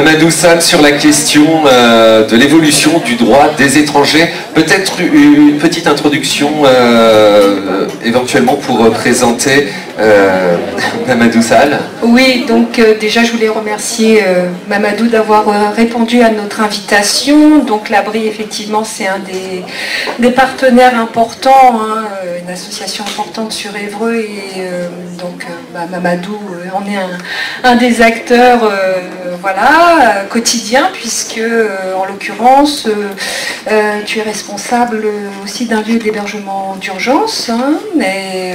Mamadou Sall sur la question de l'évolution du droit des étrangers. Peut-être une petite introduction éventuellement pour présenter Mamadou Sall. Oui, donc déjà je voulais remercier Mamadou d'avoir répondu à notre invitation. Donc l'Abri, effectivement, c'est un des partenaires importants, hein, une association importante sur Évreux, et donc Mamadou en est un des acteurs voilà, quotidien, puisque en l'occurrence tu es responsable aussi d'un lieu d'hébergement d'urgence, hein, mais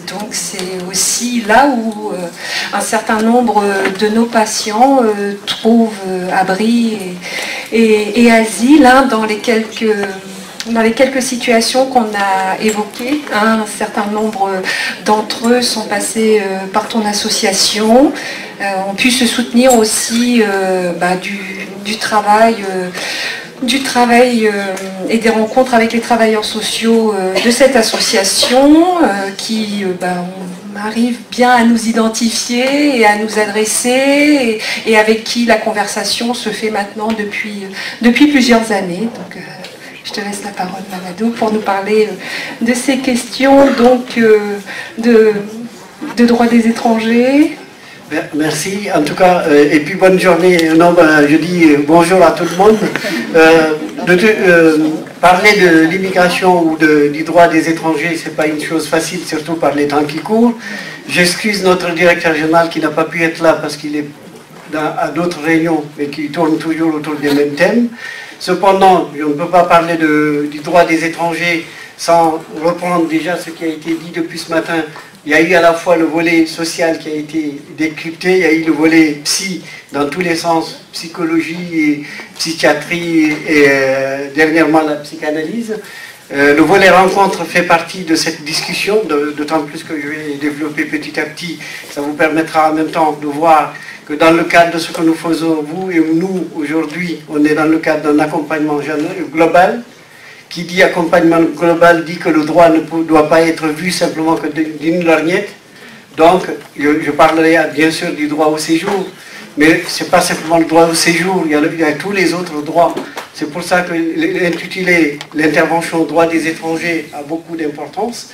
donc c'est aussi là où un certain nombre de nos patients trouvent abri et asile, hein, dans les quelques situations qu'on a évoquées, hein. Un certain nombre d'entre eux sont passés par ton association, ont pu se soutenir aussi du travail et des rencontres avec les travailleurs sociaux de cette association qui arrive bien à nous identifier et à nous adresser, et avec qui la conversation se fait maintenant depuis plusieurs années. Donc, je te laisse la parole, Mamadou, pour nous parler de ces questions donc, de droit des étrangers. Merci, en tout cas, et puis bonne journée. Non, je dis bonjour à tout le monde. Parler de l'immigration ou du droit des étrangers, c'est pas une chose facile, surtout par les temps qui courent. J'excuse notre directeur général qui n'a pas pu être là parce qu'il est à d'autres réunions, mais qui tourne toujours autour des mêmes thèmes. Cependant, je ne peux pas parler du droit des étrangers sans reprendre déjà ce qui a été dit depuis ce matin. Il y a eu à la fois le volet social qui a été décrypté, il y a eu le volet psy dans tous les sens, psychologie et psychiatrie et dernièrement la psychanalyse. Le volet rencontre fait partie de cette discussion, d'autant plus que je vais développer petit à petit. Ça vous permettra en même temps de voir que dans le cadre de ce que nous faisons, vous et nous, aujourd'hui, on est dans le cadre d'un accompagnement global. Qui dit accompagnement global dit que le droit ne doit pas être vu simplement que d'une lorgnette. Donc, je parlerai bien sûr du droit au séjour, mais ce n'est pas simplement le droit au séjour, il y a tous les autres droits. C'est pour ça que l'intitulé « L'intervention au droit des étrangers » a beaucoup d'importance.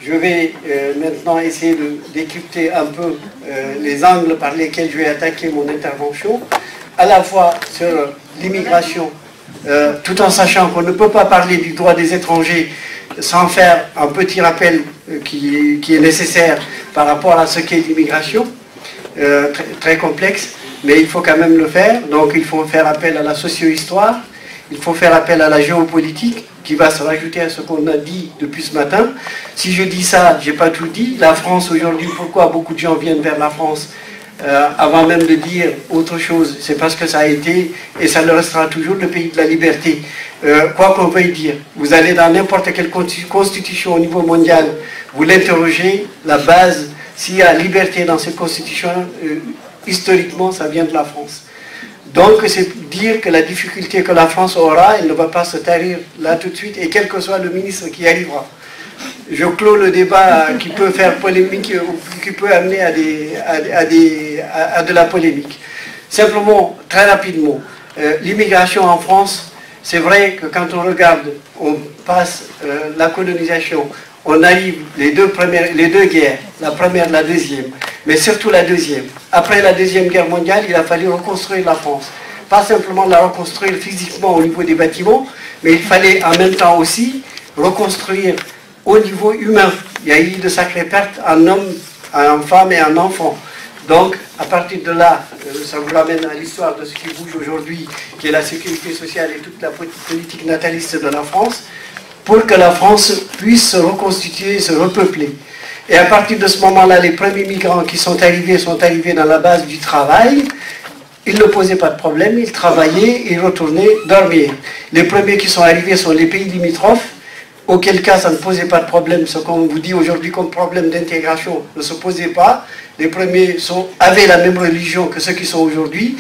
Je vais maintenant essayer de décrypter un peu les angles par lesquels je vais attaquer mon intervention, à la fois sur l'immigration, tout en sachant qu'on ne peut pas parler du droit des étrangers sans faire un petit rappel qui est nécessaire par rapport à ce qu'est l'immigration, très complexe, mais il faut quand même le faire. Donc il faut faire appel à la socio-histoire, il faut faire appel à la géopolitique, qui va se rajouter à ce qu'on a dit depuis ce matin. Si je dis ça, je n'ai pas tout dit. La France aujourd'hui, pourquoi beaucoup de gens viennent vers la France avant même de dire autre chose, c'est parce que ça a été, et ça le restera toujours, le pays de la liberté. Quoi qu'on veuille dire, vous allez dans n'importe quelle constitution au niveau mondial, vous l'interrogez, la base, s'il y a liberté dans cette constitution, historiquement, ça vient de la France. Donc, c'est dire que la difficulté que la France aura, elle ne va pas se tarir là tout de suite, et quel que soit le ministre qui arrivera. Je clôt le débat qui peut faire polémique, qui peut amener à de la polémique. Simplement, très rapidement, l'immigration en France, c'est vrai que quand on regarde, on passe la colonisation, on arrive les deux guerres, la première, la deuxième, mais surtout la deuxième. Après la Deuxième Guerre mondiale, il a fallu reconstruire la France. Pas simplement la reconstruire physiquement au niveau des bâtiments, mais il fallait en même temps aussi reconstruire au niveau humain. Il y a eu de sacrées pertes en hommes, en femmes et en enfants. Donc, à partir de là, ça vous ramène à l'histoire de ce qui bouge aujourd'hui, qui est la sécurité sociale et toute la politique nataliste de la France, pour que la France puisse se reconstituer, se repeupler. Et à partir de ce moment-là, les premiers migrants qui sont arrivés dans la base du travail. Ils ne posaient pas de problème, ils travaillaient, ils retournaient dormir. Les premiers qui sont arrivés sont les pays limitrophes, auquel cas ça ne posait pas de problème. Ce qu'on vous dit aujourd'hui comme problème d'intégration ne se posait pas. Les premiers avaient la même religion que ceux qui sont aujourd'hui.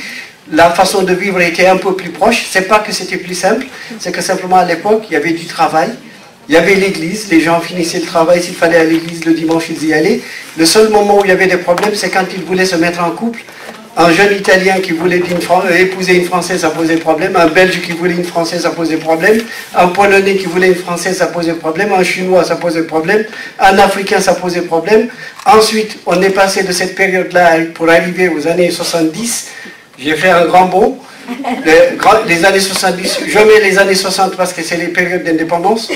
La façon de vivre était un peu plus proche. C'est pas que c'était plus simple, c'est que simplement à l'époque, il y avait du travail. Il y avait l'église, les gens finissaient le travail, s'il fallait à l'église le dimanche, ils y allaient. Le seul moment où il y avait des problèmes, c'est quand ils voulaient se mettre en couple Un jeune Italien qui voulait épouser une Française, ça posait problème. Un Belge qui voulait une Française, ça posait problème. Un Polonais qui voulait une Française, ça posait problème. Un Chinois, ça posait problème. Un Africain, ça posait problème. Ensuite, on est passé de cette période-là pour arriver aux années 70. J'ai fait un grand bond. Les années 70, je mets les années 60 parce que c'est les périodes d'indépendance.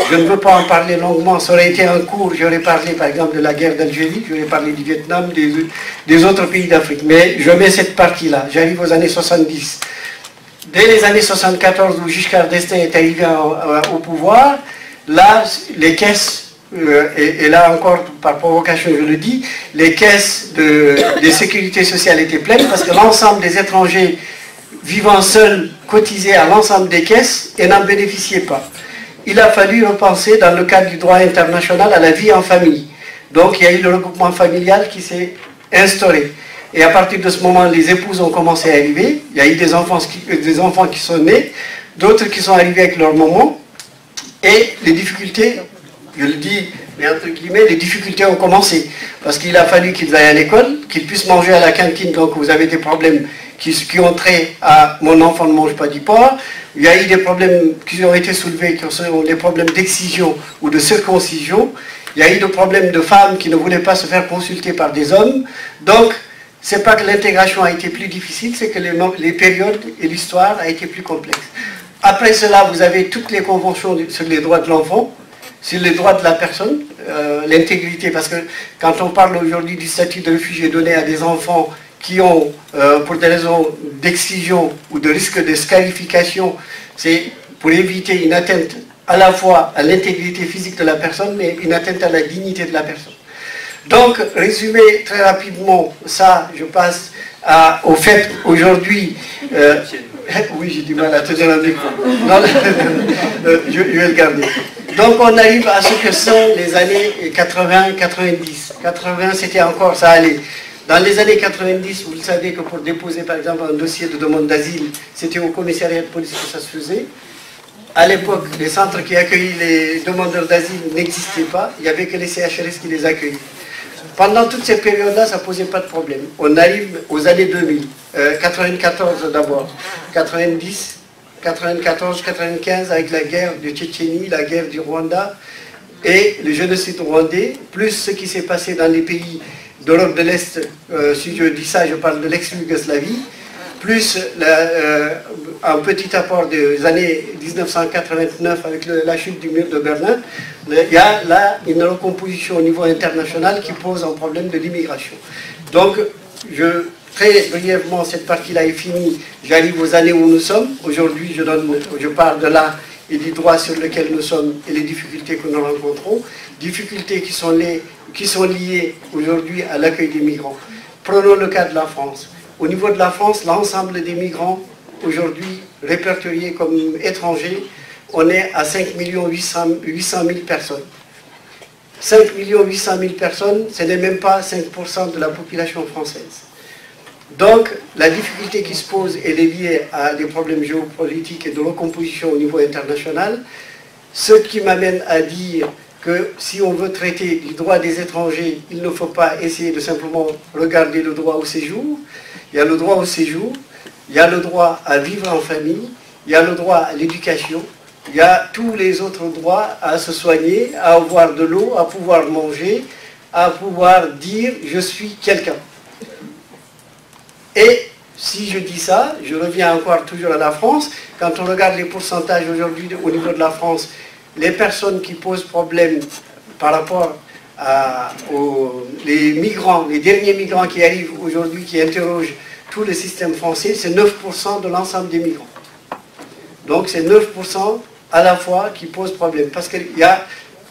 Je ne veux pas en parler longuement, ça aurait été un cours, j'aurais parlé par exemple de la guerre d'Algérie, j'aurais parlé du Vietnam, des autres pays d'Afrique. Mais je mets cette partie-là, j'arrive aux années 70. Dès les années 74 où Giscard d'Estaing est arrivé au pouvoir, là, les caisses, et là encore par provocation je le dis, les caisses de sécurité sociale étaient pleines parce que l'ensemble des étrangers vivant seuls cotisaient à l'ensemble des caisses et n'en bénéficiaient pas. Il a fallu repenser dans le cadre du droit international à la vie en famille. Donc il y a eu le regroupement familial qui s'est instauré. Et à partir de ce moment, les épouses ont commencé à arriver. Il y a eu des enfants qui sont nés, d'autres qui sont arrivés avec leur maman. Et les difficultés, je le dis, mais entre guillemets, les difficultés ont commencé. Parce qu'il a fallu qu'ils aillent à l'école, qu'ils puissent manger à la cantine. Donc vous avez des problèmes qui ont trait à « mon enfant ne mange pas du porc ». Il y a eu des problèmes qui ont été soulevés, qui sont des problèmes d'excision ou de circoncision. Il y a eu des problèmes de femmes qui ne voulaient pas se faire consulter par des hommes. Donc, ce n'est pas que l'intégration a été plus difficile, c'est que les périodes et l'histoire a été plus complexe. Après cela, vous avez toutes les conventions sur les droits de l'enfant, sur les droits de la personne, l'intégrité, parce que quand on parle aujourd'hui du statut de réfugié donné à des enfants qui ont, pour des raisons d'excision ou de risque de scarification, c'est pour éviter une atteinte à la fois à l'intégrité physique de la personne, mais une atteinte à la dignité de la personne. Donc, résumer très rapidement ça, je passe au fait aujourd'hui... oui, j'ai du mal à tenir un micro. Je vais le garder. Donc, on arrive à ce que sont les années 80-90. 80, c'était encore, ça allait. Dans les années 90, vous le savez que pour déposer par exemple un dossier de demande d'asile, c'était au commissariat de police que ça se faisait. À l'époque, les centres qui accueillaient les demandeurs d'asile n'existaient pas, il n'y avait que les CHRS qui les accueillaient. Pendant toute cette période-là, ça ne posait pas de problème. On arrive aux années 2000, 94 d'abord, 90, 94, 95 avec la guerre de Tchétchénie, la guerre du Rwanda et le génocide rwandais, plus ce qui s'est passé dans les pays d'Europe de l'Est, si je dis ça, je parle de l'ex-Yougoslavie, plus un petit apport des années 1989 avec la chute du mur de Berlin. Il y a là une recomposition au niveau international qui pose un problème de l'immigration. Donc, très brièvement, cette partie-là est finie. J'arrive aux années où nous sommes. Aujourd'hui, je parle de là et du droit sur lequel nous sommes et les difficultés que nous rencontrons. Difficultés qui sont liées aujourd'hui à l'accueil des migrants. Prenons le cas de la France. Au niveau de la France, l'ensemble des migrants aujourd'hui répertoriés comme étrangers, on est à 5 800 000 personnes. 5 800 000 personnes, ce n'est même pas 5% de la population française. Donc, la difficulté qui se pose, elle est liée à des problèmes géopolitiques et de recomposition au niveau international, ce qui m'amène à dire que si on veut traiter du droit des étrangers, il ne faut pas essayer de simplement regarder le droit au séjour. Il y a le droit au séjour, il y a le droit à vivre en famille, il y a le droit à l'éducation, il y a tous les autres droits à se soigner, à avoir de l'eau, à pouvoir manger, à pouvoir dire « je suis quelqu'un ». Et si je dis ça, je reviens encore toujours à la France, quand on regarde les pourcentages aujourd'hui au niveau de la France, les personnes qui posent problème par rapport les migrants, les derniers migrants qui arrivent aujourd'hui, qui interrogent tout le système français, c'est 9% de l'ensemble des migrants. Donc c'est 9% à la fois qui posent problème, parce qu'il y a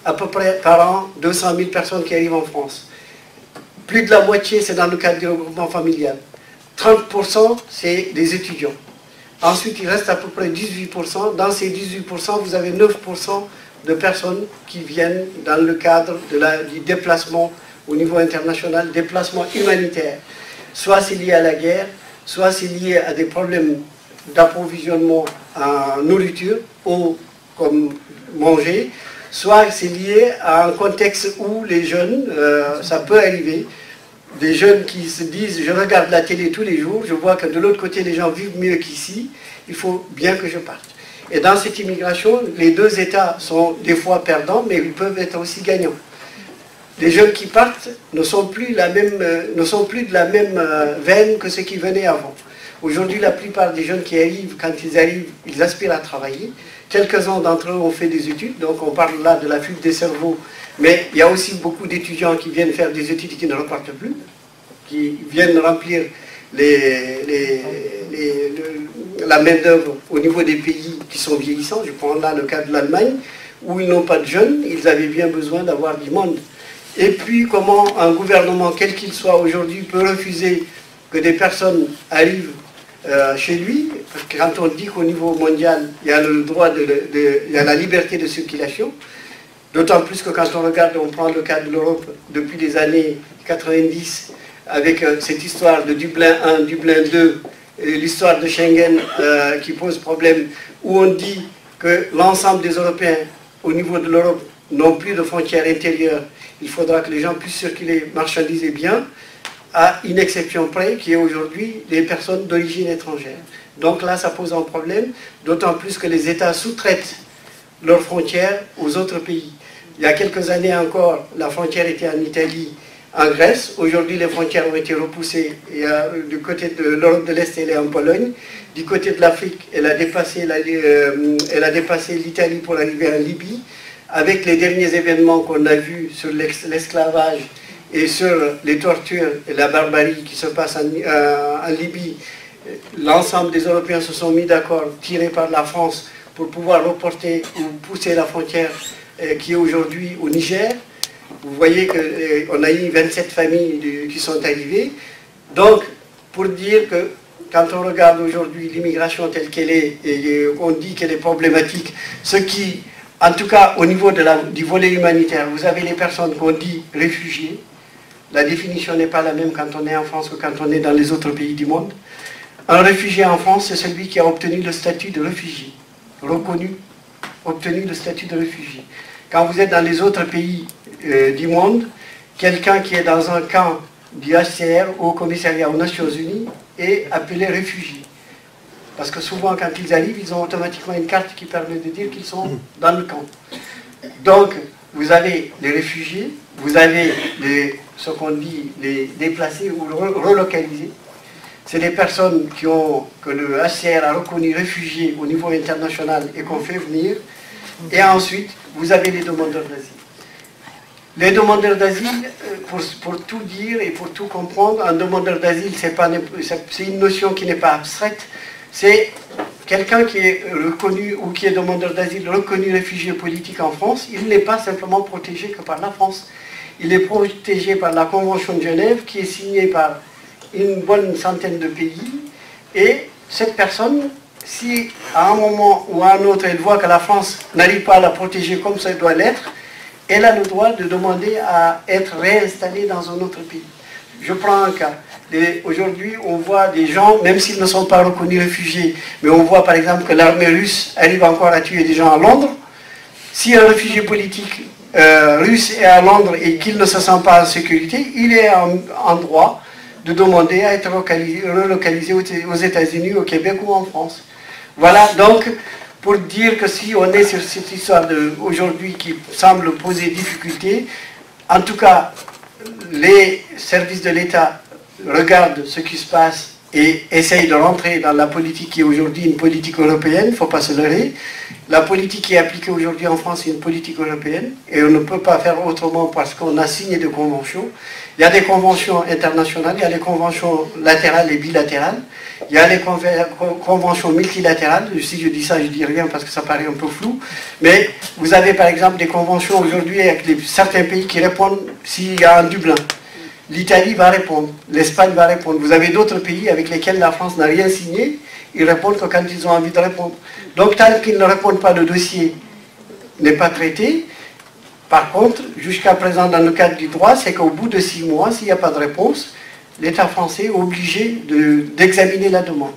à peu près par an 200 000 personnes qui arrivent en France. Plus de la moitié, c'est dans le cadre du regroupement familial. 30%, c'est des étudiants. Ensuite, il reste à peu près 18%. Dans ces 18%, vous avez 9% de personnes qui viennent dans le cadre du déplacement au niveau international, déplacement humanitaire. Soit c'est lié à la guerre, soit c'est lié à des problèmes d'approvisionnement en nourriture, eau comme manger, soit c'est lié à un contexte où les jeunes, ça peut arriver, des jeunes qui se disent, je regarde la télé tous les jours, je vois que de l'autre côté les gens vivent mieux qu'ici, il faut bien que je parte. Et dans cette immigration, les deux États sont des fois perdants, mais ils peuvent être aussi gagnants. Les jeunes qui partent ne sont plus de la même veine que ceux qui venaient avant. Aujourd'hui, la plupart des jeunes qui arrivent, quand ils arrivent, ils aspirent à travailler. Quelques-uns d'entre eux ont fait des études, donc on parle là de la fuite des cerveaux, mais il y a aussi beaucoup d'étudiants qui viennent faire des études et qui ne repartent plus, qui viennent remplir la main-d'œuvre au niveau des pays qui sont vieillissants. Je prends là le cas de l'Allemagne, où ils n'ont pas de jeunes, ils avaient bien besoin d'avoir du monde. Et puis, comment un gouvernement, quel qu'il soit aujourd'hui, peut refuser que des personnes arrivent chez lui, parce que quand on dit qu'au niveau mondial, il y a le droit il y a la liberté de circulation, d'autant plus que quand on regarde, on prend le cas de l'Europe depuis les années 90, avec cette histoire de Dublin 1, Dublin 2, l'histoire de Schengen qui pose problème, où on dit que l'ensemble des Européens, au niveau de l'Europe, n'ont plus de frontières intérieures. Il faudra que les gens puissent circuler, marchandiser bien, à une exception près, qui est aujourd'hui les personnes d'origine étrangère. Donc là, ça pose un problème, d'autant plus que les États sous-traitent leurs frontières aux autres pays. Il y a quelques années encore, la frontière était en Italie, en Grèce. Aujourd'hui, les frontières ont été repoussées. Et du côté de l'Europe de l'Est, elle est en Pologne. Du côté de l'Afrique, elle a dépassé l'Italie pour arriver en Libye. Avec les derniers événements qu'on a vus sur l'esclavage et sur les tortures et la barbarie qui se passe en Libye, l'ensemble des Européens se sont mis d'accord, tirés par la France, pour pouvoir reporter ou pousser la frontière qui est aujourd'hui au Niger. Vous voyez qu'on a eu 27 familles qui sont arrivées. Donc, pour dire que quand on regarde aujourd'hui l'immigration telle qu'elle est, et on dit qu'elle est problématique, ce qui, en tout cas au niveau du volet humanitaire, vous avez les personnes qu'on dit réfugiés. La définition n'est pas la même quand on est en France que quand on est dans les autres pays du monde. Un réfugié en France, c'est celui qui a obtenu le statut de réfugié, obtenu le statut de réfugié. Quand vous êtes dans les autres pays du monde, quelqu'un qui est dans un camp du HCR au commissariat aux Nations Unies est appelé réfugié. Parce que souvent, quand ils arrivent, ils ont automatiquement une carte qui permet de dire qu'ils sont dans le camp. Donc, vous avez les réfugiés, vous avez ce qu'on dit les déplacés ou relocalisés. C'est des personnes que le HCR a reconnu réfugiés au niveau international et qu'on fait venir. Et ensuite, vous avez les demandeurs d'asile. Les demandeurs d'asile, pour tout dire et pour tout comprendre, un demandeur d'asile, c'est une notion qui n'est pas abstraite. C'est quelqu'un qui est reconnu ou qui est demandeur d'asile, reconnu réfugié politique en France. Il n'est pas simplement protégé que par la France. Il est protégé par la Convention de Genève qui est signée par une bonne centaine de pays. Et cette personne, si à un moment ou à un autre, elle voit que la France n'arrive pas à la protéger comme ça doit l'être, elle a le droit de demander à être réinstallée dans un autre pays. Je prends un cas. Aujourd'hui, on voit des gens, même s'ils ne sont pas reconnus réfugiés, mais on voit par exemple que l'armée russe arrive encore à tuer des gens à Londres. Si un réfugié politique russe est à Londres et qu'il ne se sent pas en sécurité, il est en droit de demander à être relocalisé aux États-Unis, au Québec ou en France. Voilà, donc, pour dire que si on est sur cette histoire aujourd'hui qui semble poser difficulté, en tout cas, les services de l'État regardent ce qui se passe et essayent de rentrer dans la politique qui est aujourd'hui une politique européenne, il ne faut pas se leurrer. La politique qui est appliquée aujourd'hui en France est une politique européenne et on ne peut pas faire autrement parce qu'on a signé des conventions. Il y a des conventions internationales, il y a des conventions latérales et bilatérales, il y a des conventions multilatérales. Si je dis ça, je dis rien parce que ça paraît un peu flou, mais vous avez par exemple des conventions aujourd'hui avec certains pays qui répondent s'il y a un Dublin. L'Italie va répondre, l'Espagne va répondre. Vous avez d'autres pays avec lesquels la France n'a rien signé, ils répondent que quand ils ont envie de répondre. Donc tant qu'ils ne répondent pas, le dossier n'est pas traité. Par contre, jusqu'à présent, dans le cadre du droit, c'est qu'au bout de 6 mois, s'il n'y a pas de réponse, l'État français est obligé d'examiner la demande.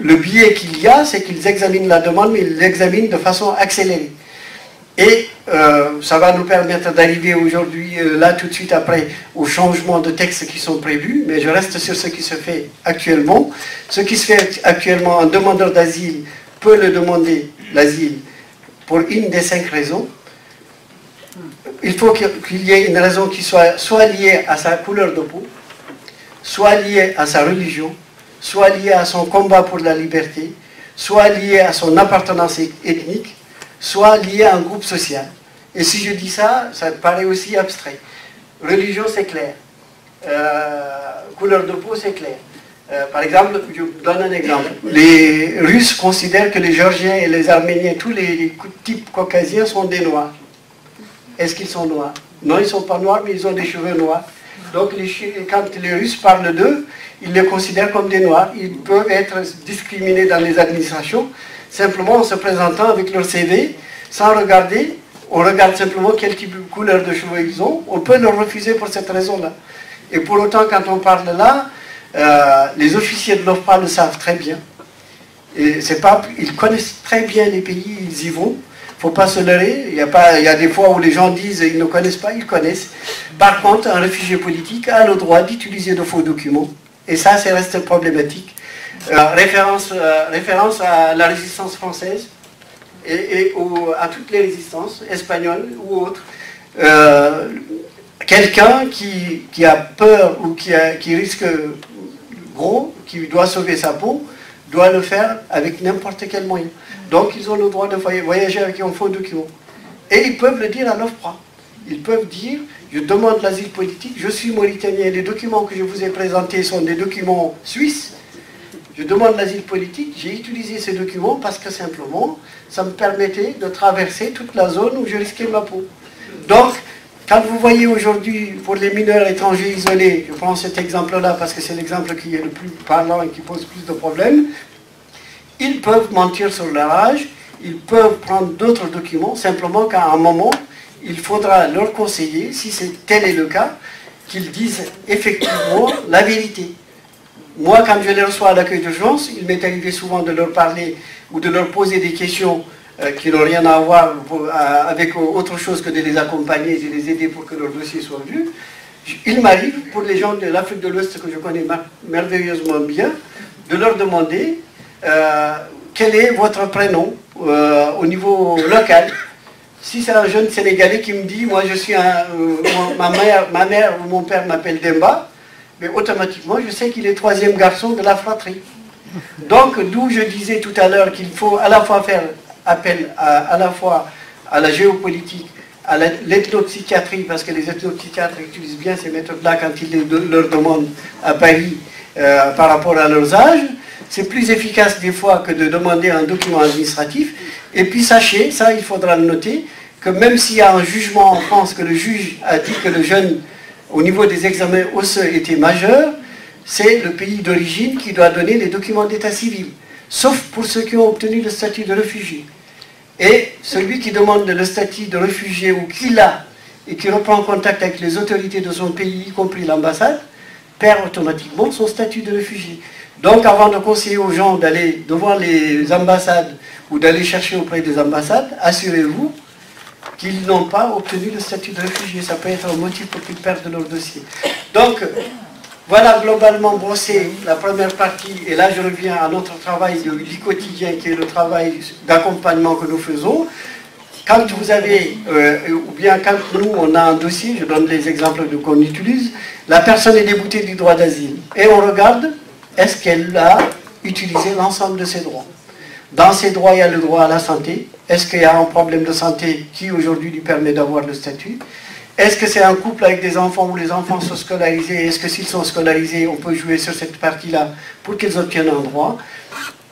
Le biais qu'il y a, c'est qu'ils examinent la demande, mais ils l'examinent de façon accélérée. Et ça va nous permettre d'arriver aujourd'hui, là tout de suite après, aux changements de textes qui sont prévus, mais je reste sur ce qui se fait actuellement. Ce qui se fait actuellement, un demandeur d'asile peut le demander, l'asile, pour une des 5 raisons. Il faut qu'il y ait une raison qui soit liée à sa couleur de peau, soit liée à sa religion, soit liée à son combat pour la liberté, soit liée à son appartenance ethnique, soit liée à un groupe social. Et si je dis ça, ça paraît aussi abstrait. Religion, c'est clair. Couleur de peau, c'est clair. Par exemple, je vous donne un exemple. Les Russes considèrent que les Géorgiens et les Arméniens, tous les types caucasiens sont des Noirs. Est-ce qu'ils sont noirs? Non, ils ne sont pas noirs, mais ils ont des cheveux noirs. Donc quand les Russes parlent d'eux, ils les considèrent comme des Noirs. Ils peuvent être discriminés dans les administrations, simplement en se présentant avec leur CV, sans regarder. On regarde simplement quel type de couleur de cheveux ils ont. On peut leur refuser pour cette raison-là. Et pour autant, quand on parle là, les officiers de l'OFPRA le savent très bien. Et ils connaissent très bien les pays, ils y vont. Il ne faut pas se leurrer. Il y a des fois où les gens disent qu'ils ne connaissent pas, ils connaissent. Par contre, un réfugié politique a le droit d'utiliser de faux documents. Et ça reste problématique. Référence à la résistance française et à toutes les résistances, espagnoles ou autres. Quelqu'un qui a peur ou qui risque gros, qui doit sauver sa peau, doit le faire avec n'importe quel moyen. Donc ils ont le droit de voyager avec un faux document. Et ils peuvent le dire à l'OFPRA. Ils peuvent dire, je demande l'asile politique, je suis mauritanien, les documents que je vous ai présentés sont des documents suisses, je demande l'asile politique, j'ai utilisé ces documents parce que simplement, ça me permettait de traverser toute la zone où je risquais ma peau. Donc, quand vous voyez aujourd'hui, pour les mineurs étrangers isolés, je prends cet exemple-là parce que c'est l'exemple qui est le plus parlant et qui pose plus de problèmes, ils peuvent mentir sur leur âge, ils peuvent prendre d'autres documents, simplement qu'à un moment, il faudra leur conseiller, si tel est le cas, qu'ils disent effectivement la vérité. Moi, quand je les reçois à l'accueil d'urgence, il m'est arrivé souvent de leur parler ou de leur poser des questions qui n'ont rien à voir avec autre chose que de les accompagner et de les aider pour que leur dossier soit vu. Il m'arrive, pour les gens de l'Afrique de l'Ouest que je connais merveilleusement bien, de leur demander quel est votre prénom au niveau local. Si c'est un jeune Sénégalais qui me dit, moi je suis ma mère ou mon père m'appelle Demba, mais automatiquement je sais qu'il est 3e garçon de la fratrie. Donc d'où je disais tout à l'heure qu'il faut à la fois faire appel à la fois à la géopolitique, à l'ethnopsychiatrie, parce que les ethnopsychiatres utilisent bien ces méthodes-là quand ils leur demandent à Paris par rapport à leurs âges. C'est plus efficace des fois que de demander un document administratif. Et puis sachez, ça il faudra le noter, que même s'il y a un jugement en France, que le juge a dit que le jeune, au niveau des examens osseux, était majeur, c'est le pays d'origine qui doit donner les documents d'état civil, sauf pour ceux qui ont obtenu le statut de réfugié. Et celui qui demande le statut de réfugié ou qui l'a, et qui reprend contact avec les autorités de son pays, y compris l'ambassade, perd automatiquement son statut de réfugié. Donc avant de conseiller aux gens d'aller devant les ambassades ou d'aller chercher auprès des ambassades, assurez-vous qu'ils n'ont pas obtenu le statut de réfugié. Ça peut être un motif pour qu'ils perdent leur dossier. Donc, voilà globalement brossé la première partie. Et là, je reviens à notre travail du quotidien, qui est le travail d'accompagnement que nous faisons. Quand vous avez, ou bien quand nous, on a un dossier, je donne les exemples qu'on utilise, la personne est déboutée du droit d'asile. Et on regarde, est-ce qu'elle a utilisé l'ensemble de ses droits? Dans ses droits, il y a le droit à la santé. Est-ce qu'il y a un problème de santé qui aujourd'hui lui permet d'avoir le statut? Est-ce que c'est un couple avec des enfants où les enfants sont scolarisés? Est-ce que s'ils sont scolarisés, on peut jouer sur cette partie-là pour qu'ils obtiennent un droit?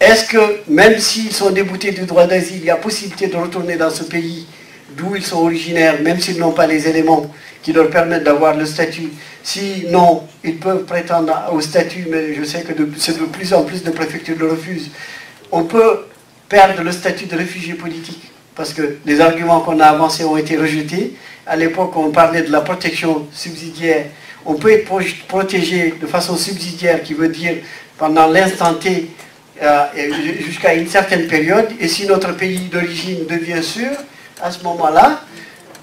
Est-ce que même s'ils sont déboutés du droit d'asile, il y a possibilité de retourner dans ce pays d'où ils sont originaires, même s'ils n'ont pas les éléments qui leur permettent d'avoir le statut? Sinon, ils peuvent prétendre au statut, mais je sais que de plus en plus de préfectures le refusent. On peut perdre le statut de réfugié politique, parce que les arguments qu'on a avancés ont été rejetés. À l'époque, on parlait de la protection subsidiaire. On peut être protégé de façon subsidiaire, qui veut dire pendant l'instant T, jusqu'à une certaine période, et si notre pays d'origine devient sûr, à ce moment-là,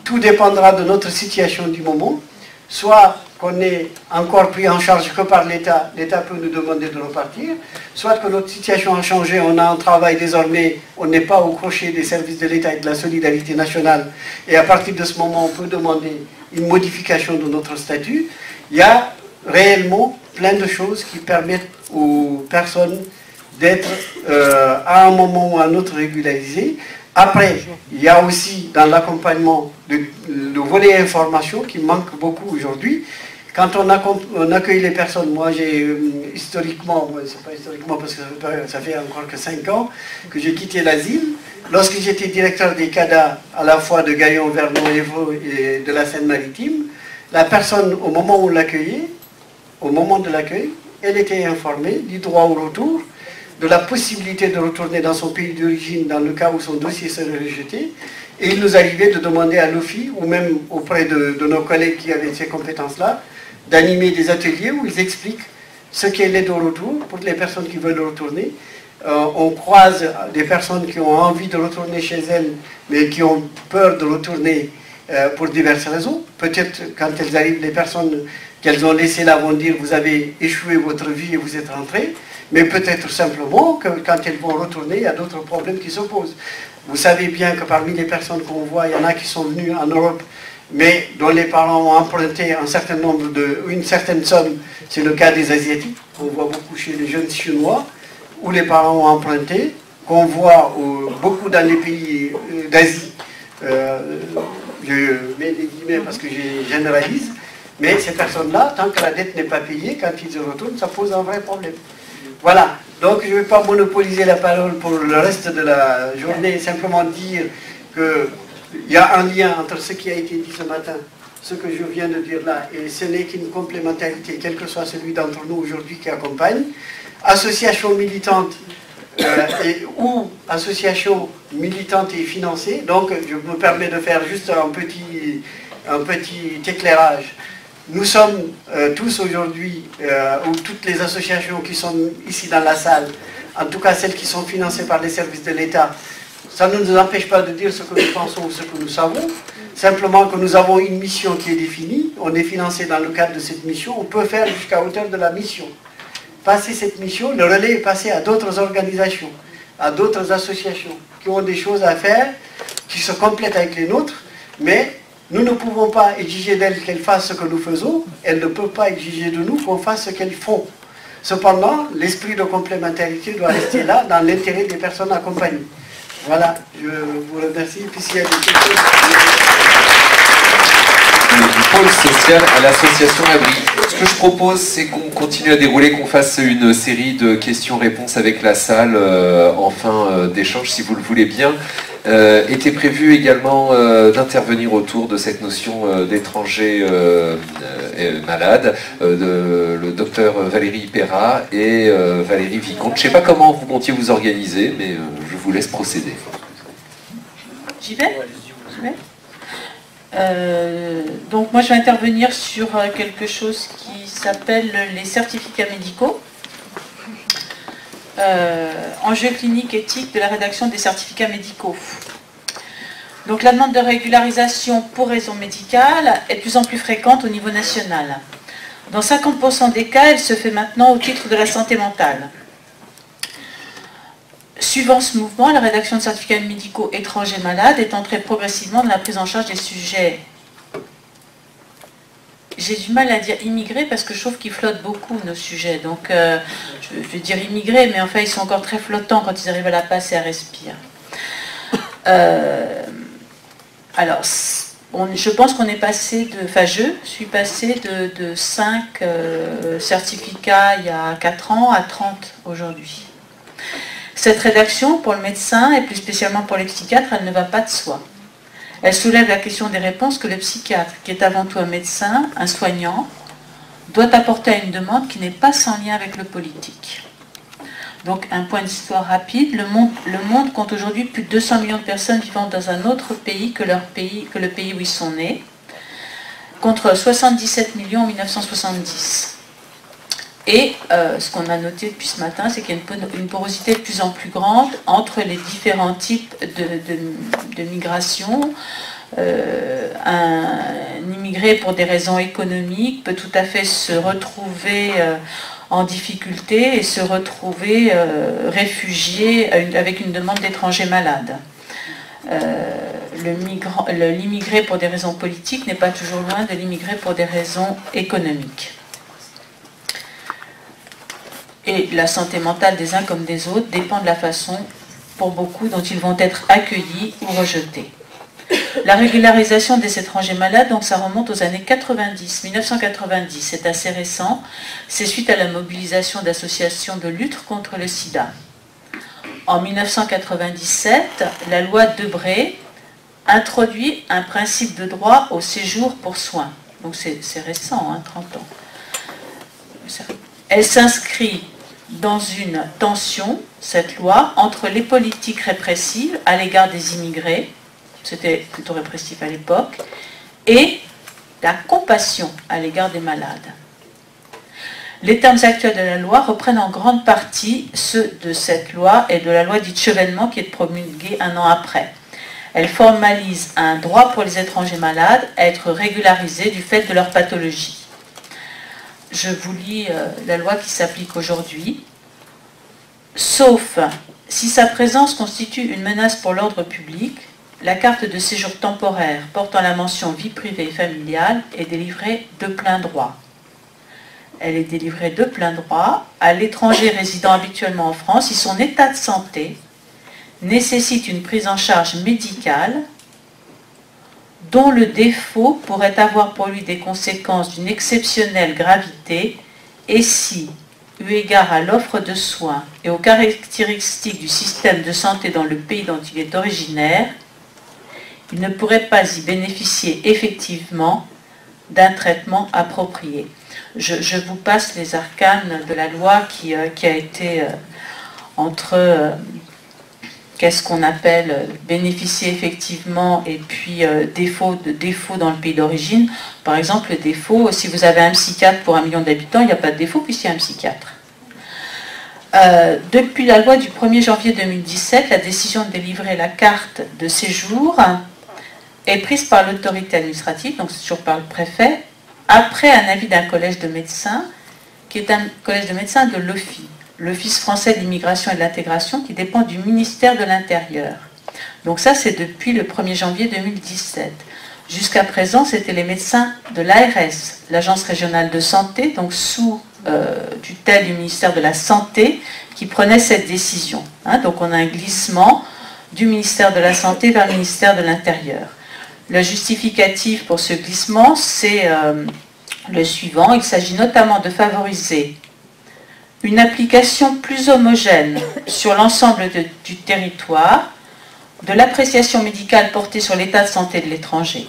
tout dépendra de notre situation du moment. Soit qu'on est encore pris en charge que par l'État, l'État peut nous demander de repartir, soit que notre situation a changé, on a un travail désormais, on n'est pas au crochet des services de l'État et de la solidarité nationale, et à partir de ce moment, on peut demander une modification de notre statut. Il y a réellement plein de choses qui permettent aux personnes d'être à un moment ou à un autre régularisées. Après, il y a aussi dans l'accompagnement le volet information qui manque beaucoup aujourd'hui. Quand on accueille les personnes, moi j'ai historiquement, c'est pas historiquement parce que ça fait encore que 5 ans que j'ai quitté l'asile. Lorsque j'étais directeur des CADA à la fois de Gaillon, Vernon, Évreux et de la Seine-Maritime, la personne au moment où on l'accueillait, au moment de l'accueil, elle était informée du droit au retour, de la possibilité de retourner dans son pays d'origine dans le cas où son dossier serait rejeté. Et il nous arrivait de demander à l'OFI, ou même auprès de nos collègues qui avaient ces compétences-là, d'animer des ateliers où ils expliquent ce qu'est l'aide au retour pour les personnes qui veulent retourner. On croise des personnes qui ont envie de retourner chez elles, mais qui ont peur de retourner pour diverses raisons. Peut-être quand elles arrivent, les personnes qu'elles ont laissées là vont dire « vous avez échoué votre vie et vous êtes rentrés ». Mais peut-être simplement que quand elles vont retourner, il y a d'autres problèmes qui s'opposent. Vous savez bien que parmi les personnes qu'on voit, il y en a qui sont venues en Europe, mais dont les parents ont emprunté une certaine somme. C'est le cas des Asiatiques, qu'on voit beaucoup chez les jeunes Chinois, où les parents ont emprunté, qu'on voit beaucoup dans les pays d'Asie. Je mets des guillemets parce que je généralise, mais ces personnes-là, tant que la dette n'est pas payée, quand ils retournent, ça pose un vrai problème. Voilà, donc je ne vais pas monopoliser la parole pour le reste de la journée, simplement dire qu'il y a un lien entre ce qui a été dit ce matin, ce que je viens de dire là, et ce n'est qu'une complémentarité, quel que soit celui d'entre nous aujourd'hui qui accompagne. Association militante ou association militante et financée, donc je me permets de faire juste un petit éclairage. Nous sommes tous aujourd'hui, ou toutes les associations qui sont ici dans la salle, en tout cas celles qui sont financées par les services de l'État, ça ne nous empêche pas de dire ce que nous pensons ou ce que nous savons, simplement que nous avons une mission qui est définie, on est financé dans le cadre de cette mission, on peut faire jusqu'à hauteur de la mission. Passer cette mission, le relais est passé à d'autres organisations, à d'autres associations qui ont des choses à faire, qui se complètent avec les nôtres, mais nous ne pouvons pas exiger d'elles qu'elles fassent ce que nous faisons, elles ne peuvent pas exiger de nous qu'on fasse ce qu'elles font. Cependant, l'esprit de complémentarité doit rester là, dans l'intérêt des personnes accompagnées. Voilà, je vous remercie. Puis s'il y a des questions... Du pôle social à l'association Abri. Ce que je propose, c'est qu'on continue à dérouler, qu'on fasse une série de questions-réponses avec la salle en fin d'échange, si vous le voulez bien. Était prévu également d'intervenir autour de cette notion d'étrangers malades, le docteur Valérie Perra et Valérie Vicomte. Je ne sais pas comment vous comptiez vous organiser, mais je vous laisse procéder. J'y vais ? Donc moi je vais intervenir sur quelque chose qui s'appelle les certificats médicaux. Enjeux cliniques éthiques de la rédaction des certificats médicaux. Donc la demande de régularisation pour raison médicale est de plus en plus fréquente au niveau national. Dans 50% des cas, elle se fait maintenant au titre de la santé mentale. Suivant ce mouvement, la rédaction de certificats médicaux étrangers malades est entrée progressivement dans la prise en charge des sujets. J'ai du mal à dire immigrés parce que je trouve qu'ils flottent beaucoup nos sujets. Donc je vais dire immigrés, mais en fait ils sont encore très flottants quand ils arrivent à la passe et à respirer. Alors, je pense qu'on est passé de... Enfin, je suis passé de 5 certificats il y a 4 ans à 30 aujourd'hui. Cette rédaction, pour le médecin et plus spécialement pour les psychiatres, elle ne va pas de soi. Elle soulève la question des réponses que le psychiatre, qui est avant tout un médecin, un soignant, doit apporter à une demande qui n'est pas sans lien avec le politique. Donc un point d'histoire rapide, le monde compte aujourd'hui plus de 200 millions de personnes vivant dans un autre pays que le pays où ils sont nés, contre 77 millions en 1970. Et ce qu'on a noté depuis ce matin, c'est qu'il y a une porosité de plus en plus grande entre les différents types de migration. Un immigré pour des raisons économiques peut tout à fait se retrouver en difficulté et se retrouver réfugié avec une demande d'étranger malade. L'immigré pour des raisons politiques n'est pas toujours loin de l'immigré pour des raisons économiques. Et la santé mentale des uns comme des autres dépend de la façon, pour beaucoup, dont ils vont être accueillis ou rejetés. La régularisation des étrangers malades, donc ça remonte aux années 90, 1990, c'est assez récent. C'est suite à la mobilisation d'associations de lutte contre le sida. En 1997, la loi Debré introduit un principe de droit au séjour pour soins. Donc c'est récent, hein, 30 ans. Elle s'inscrit dans une tension, cette loi, entre les politiques répressives à l'égard des immigrés, c'était plutôt répressif à l'époque, et la compassion à l'égard des malades. Les termes actuels de la loi reprennent en grande partie ceux de cette loi et de la loi dite Chevènement qui est promulguée un an après. Elle formalise un droit pour les étrangers malades à être régularisés du fait de leur pathologie. Je vous lis la loi qui s'applique aujourd'hui. Sauf si sa présence constitue une menace pour l'ordre public, la carte de séjour temporaire portant la mention vie privée et familiale est délivrée de plein droit. Elle est délivrée de plein droit à l'étranger résidant habituellement en France si son état de santé nécessite une prise en charge médicale dont le défaut pourrait avoir pour lui des conséquences d'une exceptionnelle gravité et si, eu égard à l'offre de soins et aux caractéristiques du système de santé dans le pays dont il est originaire, il ne pourrait pas y bénéficier effectivement d'un traitement approprié. Je vous passe les arcanes de la loi qui a été entre qu'est-ce qu'on appelle bénéficier effectivement et puis défaut dans le pays d'origine. Par exemple, le défaut, si vous avez un psychiatre pour 1 million d'habitants, il n'y a pas de défaut puisqu'il y a un psychiatre. Depuis la loi du 1er janvier 2017, la décision de délivrer la carte de séjour est prise par l'autorité administrative, donc c'est toujours par le préfet, après un avis d'un collège de médecins, qui est un collège de médecins de l'OFII, l'Office français de l'immigration et de l'intégration, qui dépend du ministère de l'Intérieur. Donc ça, c'est depuis le 1er janvier 2017. Jusqu'à présent, c'était les médecins de l'ARS, l'Agence régionale de santé, donc sous tutelle du ministère de la Santé, qui prenait cette décision. Hein, donc on a un glissement du ministère de la Santé vers le ministère de l'Intérieur. Le justificatif pour ce glissement, c'est le suivant. Il s'agit notamment de favoriser une application plus homogène sur l'ensemble du territoire de l'appréciation médicale portée sur l'état de santé de l'étranger.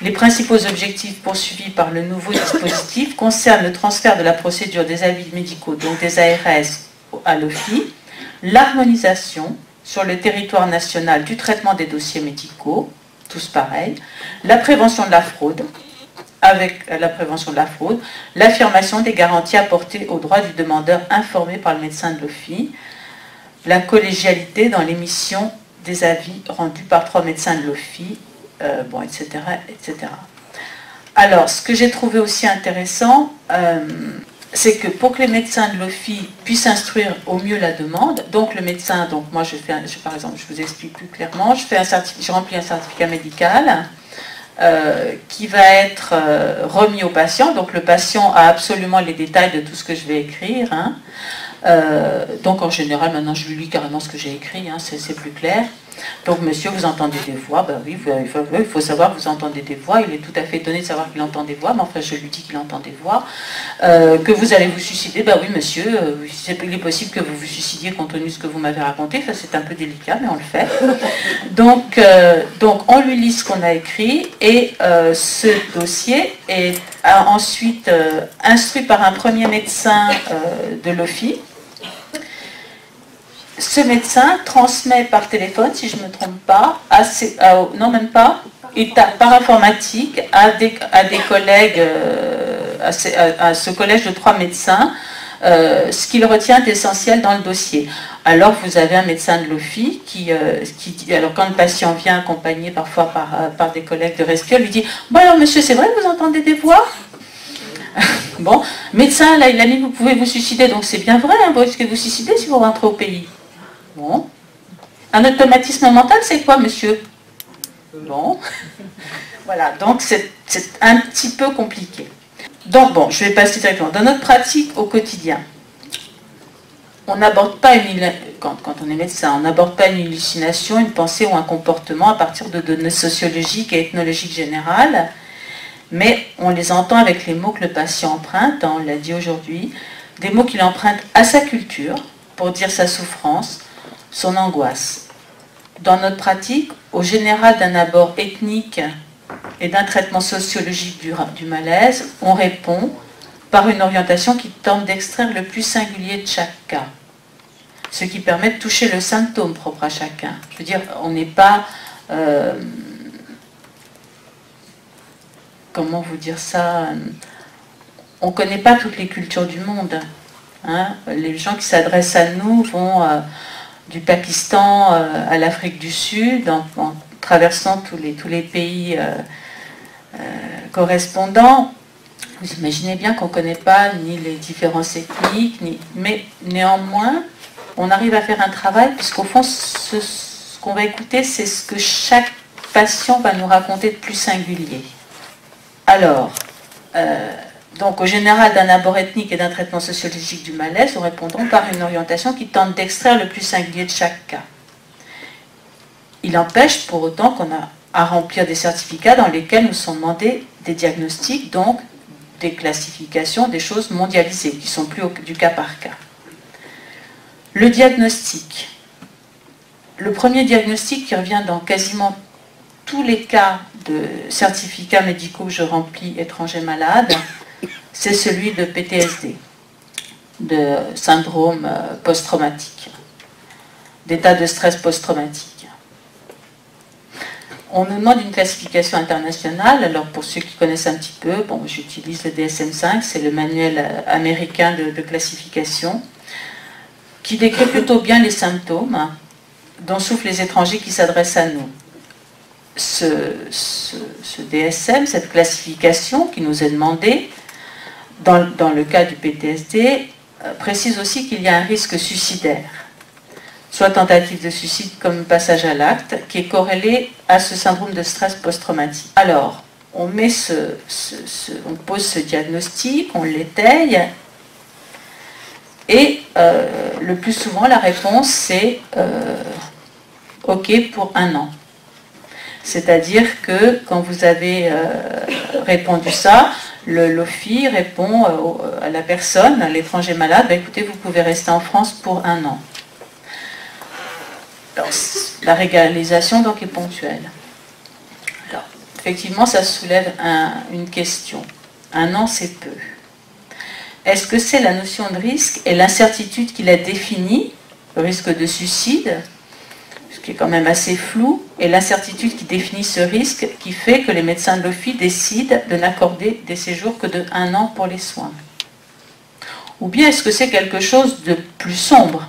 Les principaux objectifs poursuivis par le nouveau dispositif concernent le transfert de la procédure des avis médicaux, donc des ARS à l'OFII, l'harmonisation sur le territoire national du traitement des dossiers médicaux, tous pareils, la prévention de la fraude, avec la prévention de la fraude, l'affirmation des garanties apportées aux droits du demandeur informé par le médecin de l'OFII, la collégialité dans l'émission des avis rendus par 3 médecins de l'OFII, bon, etc., etc. Alors, ce que j'ai trouvé aussi intéressant, c'est que pour que les médecins de l'OFII puissent instruire au mieux la demande, donc le médecin, donc moi par exemple, je vous explique plus clairement, je remplis un certificat médical qui va être remis au patient, donc le patient a absolument les détails de tout ce que je vais écrire, hein. Donc en général, maintenant je lui lis carrément ce que j'ai écrit, hein, c'est plus clair. Donc monsieur, vous entendez des voix, ben oui, il faut savoir que vous entendez des voix, il est tout à fait étonné de savoir qu'il entend des voix, mais enfin je lui dis qu'il entend des voix. Que vous allez vous suicider, ben oui monsieur, il est possible que vous vous suicidiez compte tenu de ce que vous m'avez raconté, enfin, c'est un peu délicat, mais on le fait. Donc on lui lit ce qu'on a écrit, et ce dossier est ensuite instruit par un premier médecin de l'OFII. Ce médecin transmet par téléphone, si je ne me trompe pas, non même pas, par informatique à des collègues à ce collège de 3 médecins ce qu'il retient d'essentiel dans le dossier. Alors vous avez un médecin de l'OFI qui alors quand le patient vient accompagné parfois par des collègues de Respio, lui dit « Bon alors monsieur, c'est vrai que vous entendez des voix ?» Bon, médecin, là il a dit « Vous pouvez vous suicider, donc c'est bien vrai, hein, vous risquez de vous suicider si vous rentrez au pays. » Bon. Un automatisme mental, c'est quoi monsieur? Bon. Voilà, donc c'est un petit peu compliqué. Donc bon, je vais passer directement. Dans notre pratique au quotidien, on n'aborde pas quand on est médecin, on n'aborde pas une hallucination, une pensée ou un comportement à partir de données sociologiques et ethnologiques générales, mais on les entend avec les mots que le patient emprunte, on l'a dit aujourd'hui, des mots qu'il emprunte à sa culture pour dire sa souffrance, son angoisse. Dans notre pratique, au général d'un abord ethnique et d'un traitement sociologique du malaise, on répond par une orientation qui tente d'extraire le plus singulier de chaque cas, ce qui permet de toucher le symptôme propre à chacun. Je veux dire, on n'est pas... comment vous dire ça? On ne connaît pas toutes les cultures du monde. Hein. Les gens qui s'adressent à nous vont du Pakistan à l'Afrique du Sud, en traversant tous les pays correspondants. Vous imaginez bien qu'on ne connaît pas ni les différences ethniques, mais néanmoins, on arrive à faire un travail, puisqu'au fond, ce qu'on va écouter, c'est ce que chaque patient va nous raconter de plus singulier. Alors, donc au général d'un abord ethnique et d'un traitement sociologique du malaise, nous répondrons par une orientation qui tente d'extraire le plus singulier de chaque cas. Il empêche pour autant qu'on a à remplir des certificats dans lesquels nous sont demandés des diagnostics, donc des classifications, des choses mondialisées, qui sont plus du cas par cas. Le diagnostic. Le premier diagnostic qui revient dans quasiment tous les cas de certificats médicaux que je remplis étrangers malades, c'est celui de PTSD, de syndrome post-traumatique, d'état de stress post-traumatique. On nous demande une classification internationale. Alors pour ceux qui connaissent un petit peu, bon, j'utilise le DSM-5, c'est le manuel américain de classification, qui décrit plutôt bien les symptômes dont souffrent les étrangers qui s'adressent à nous. Ce DSM, cette classification qui nous est demandée, dans le cas du PTSD, précise aussi qu'il y a un risque suicidaire, soit tentative de suicide comme passage à l'acte, qui est corrélé à ce syndrome de stress post-traumatique. Alors, on pose ce diagnostic, on l'étaye, et le plus souvent la réponse c'est OK pour 1 an. C'est-à-dire que quand vous avez répondu ça, l'OFI répond à la personne, à l'étranger malade, bah, écoutez, vous pouvez rester en France pour 1 an. Alors, la régularisation donc est ponctuelle. Alors, effectivement, ça soulève une question. 1 an, c'est peu. Est-ce que c'est la notion de risque et l'incertitude qui la définit, le risque de suicide, ce qui est quand même assez flou, et l'incertitude qui définit ce risque qui fait que les médecins de l'OFI décident de n'accorder des séjours que de 1 an pour les soins? Ou bien est-ce que c'est quelque chose de plus sombre,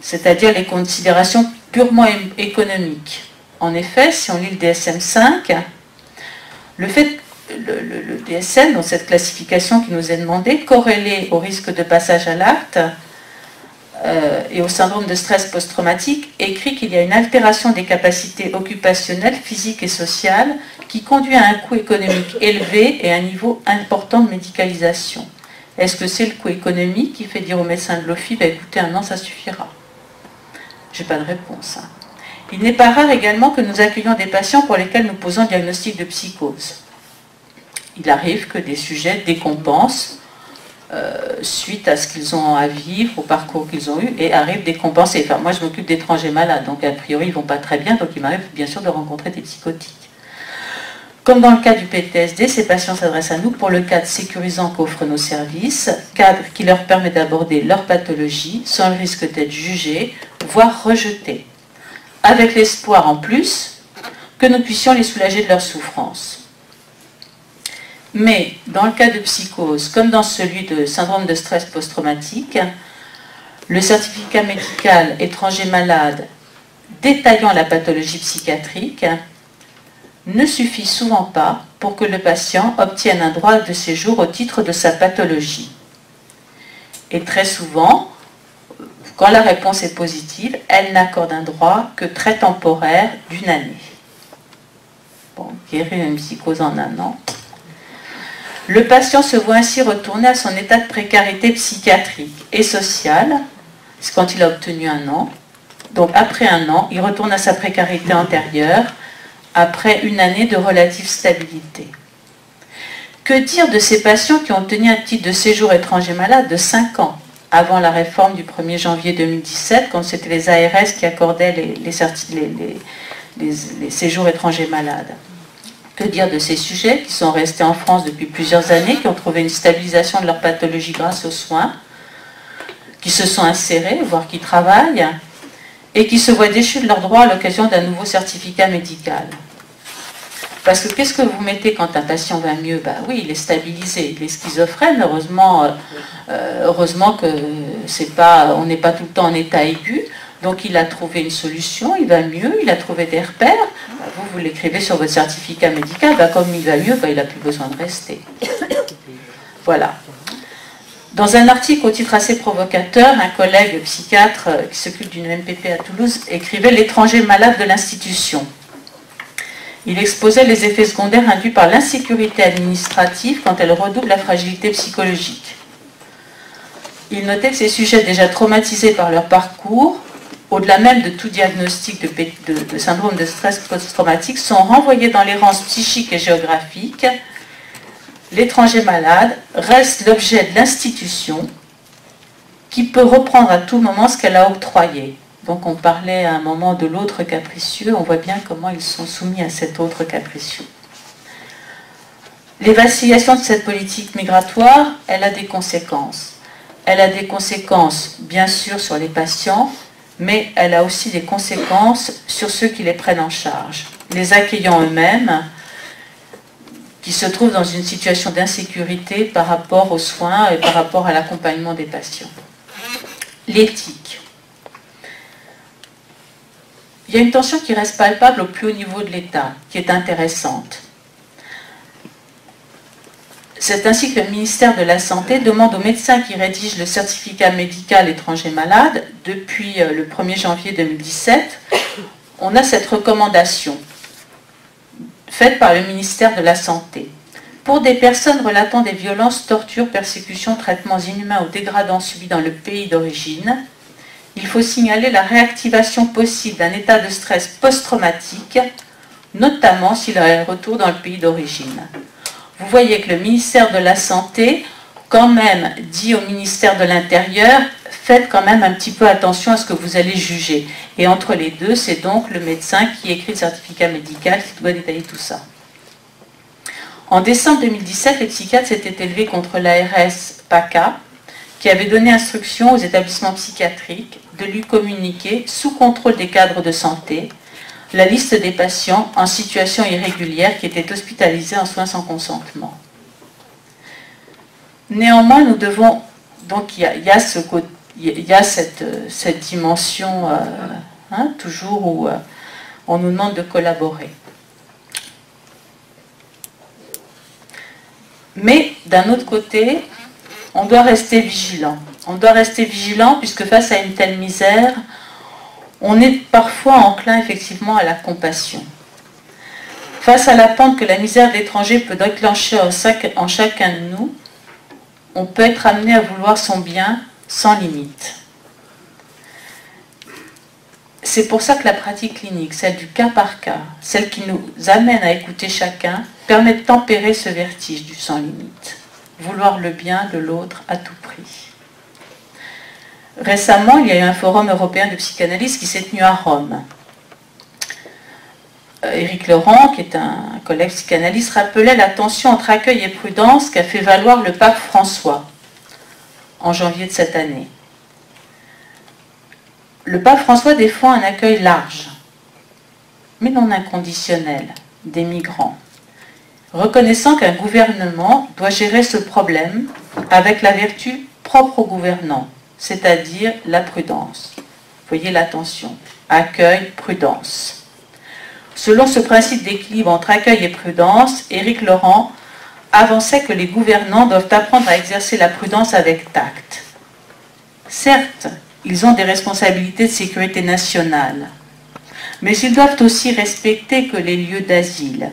c'est-à-dire les considérations purement économiques? En effet, si on lit le DSM-5, le DSM, dans cette classification qui nous est demandée, corrélé au risque de passage à l'acte et au syndrome de stress post-traumatique, écrit qu'il y a une altération des capacités occupationnelles, physiques et sociales qui conduit à un coût économique élevé et à un niveau important de médicalisation. Est-ce que c'est le coût économique qui fait dire au médecin de l'OFI, bah, écoutez, 1 an, ça suffira? Je n'ai pas de réponse. Hein. Il n'est pas rare également que nous accueillons des patients pour lesquels nous posons diagnostic de psychose. Il arrive que des sujets décompensent suite à ce qu'ils ont à vivre, au parcours qu'ils ont eu, et arrivent décompensés. Enfin, moi, je m'occupe d'étrangers malades, donc a priori, ils ne vont pas très bien, donc il m'arrive bien sûr de rencontrer des psychotiques. Comme dans le cas du PTSD, ces patients s'adressent à nous pour le cadre sécurisant qu'offrent nos services, cadre qui leur permet d'aborder leur pathologie sans le risque d'être jugés, voire rejetés, avec l'espoir en plus que nous puissions les soulager de leur souffrance. Mais dans le cas de psychose, comme dans celui de syndrome de stress post-traumatique, le certificat médical étranger malade détaillant la pathologie psychiatrique ne suffit souvent pas pour que le patient obtienne un droit de séjour au titre de sa pathologie. Et très souvent, quand la réponse est positive, elle n'accorde un droit que très temporaire d'1 année. Bon, guérir une psychose en 1 an. Le patient se voit ainsi retourner à son état de précarité psychiatrique et sociale, c'est quand il a obtenu 1 an. Donc après 1 an, il retourne à sa précarité antérieure, après 1 année de relative stabilité. Que dire de ces patients qui ont obtenu un titre de séjour étranger malade de 5 ans, avant la réforme du 1er janvier 2017, quand c'était les ARS qui accordaient les séjours étrangers malades? Que dire de ces sujets qui sont restés en France depuis plusieurs années, qui ont trouvé une stabilisation de leur pathologie grâce aux soins, qui se sont insérés, voire qui travaillent, et qui se voient déchus de leurs droits à l'occasion d'un nouveau certificat médical? Parce que qu'est-ce que vous mettez quand un patient va mieux? Ben oui, il est stabilisé, il est schizophrène, heureusement que on n'est pas tout le temps en état aigu, donc il a trouvé une solution, il va mieux, il a trouvé des repères, ben vous l'écrivez sur votre certificat médical, ben comme il va mieux, ben il n'a plus besoin de rester. Voilà. Dans un article au titre assez provocateur, un collègue psychiatre qui s'occupe d'une MPP à Toulouse écrivait « L'étranger malade de l'institution ». Il exposait les effets secondaires induits par l'insécurité administrative quand elle redouble la fragilité psychologique. Il notait que ces sujets déjà traumatisés par leur parcours, au-delà même de tout diagnostic de syndrome de stress post-traumatique, sont renvoyés dans l'errance psychique et géographique. L'étranger malade reste l'objet de l'institution qui peut reprendre à tout moment ce qu'elle a octroyé. Donc on parlait à un moment de l'autre capricieux, on voit bien comment ils sont soumis à cet autre capricieux. Les vacillations de cette politique migratoire, elle a des conséquences. Elle a des conséquences, bien sûr, sur les patients, mais elle a aussi des conséquences sur ceux qui les prennent en charge. Les accueillants eux-mêmes, qui se trouvent dans une situation d'insécurité par rapport aux soins et par rapport à l'accompagnement des patients. L'éthique. Il y a une tension qui reste palpable au plus haut niveau de l'État, qui est intéressante. C'est ainsi que le ministère de la Santé demande aux médecins qui rédigent le certificat médical étranger malade, depuis le 1er janvier 2017, on a cette recommandation faite par le ministère de la Santé. Pour des personnes relatant des violences, tortures, persécutions, traitements inhumains ou dégradants subis dans le pays d'origine, il faut signaler la réactivation possible d'un état de stress post-traumatique, notamment s'il a un retour dans le pays d'origine. Vous voyez que le ministère de la Santé, quand même, dit au ministère de l'Intérieur, faites quand même un petit peu attention à ce que vous allez juger. Et entre les deux, c'est donc le médecin qui écrit le certificat médical qui doit détailler tout ça. En décembre 2017, les psychiatres s'étaient élevés contre l'ARS PACA, qui avait donné instruction aux établissements psychiatriques de lui communiquer, sous contrôle des cadres de santé, la liste des patients en situation irrégulière qui étaient hospitalisés en soins sans consentement. Néanmoins, nous devons... Donc il y a cette dimension, toujours où on nous demande de collaborer. Mais d'un autre côté, on doit rester vigilant. On doit rester vigilant puisque face à une telle misère, on est parfois enclin effectivement à la compassion. Face à la pente que la misère de l'étranger peut déclencher en chacun de nous, on peut être amené à vouloir son bien sans limite. C'est pour ça que la pratique clinique, celle du cas par cas, celle qui nous amène à écouter chacun, permet de tempérer ce vertige du sans limite. Vouloir le bien de l'autre à tout prix. Récemment, il y a eu un forum européen de psychanalyse qui s'est tenu à Rome. Éric Laurent, qui est un collègue psychanalyste, rappelait la tension entre accueil et prudence qu'a fait valoir le pape François en janvier de cette année. Le pape François défend un accueil large, mais non inconditionnel, des migrants. reconnaissant qu'un gouvernement doit gérer ce problème avec la vertu propre au gouvernant, c'est-à-dire la prudence. Voyez l'attention, accueil, prudence. Selon ce principe d'équilibre entre accueil et prudence, Éric Laurent avançait que les gouvernants doivent apprendre à exercer la prudence avec tact. Certes, ils ont des responsabilités de sécurité nationale, mais ils doivent aussi respecter que les lieux d'asile,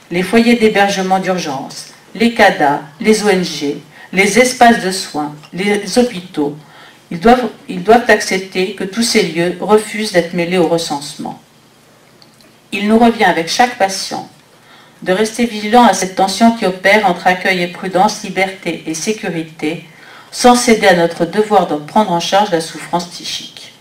les foyers d'hébergement d'urgence, les CADA, les ONG, les espaces de soins, les hôpitaux, ils doivent accepter que tous ces lieux refusent d'être mêlés au recensement. Il nous revient avec chaque patient de rester vigilant à cette tension qui opère entre accueil et prudence, liberté et sécurité, sans céder à notre devoir de prendre en charge la souffrance psychique.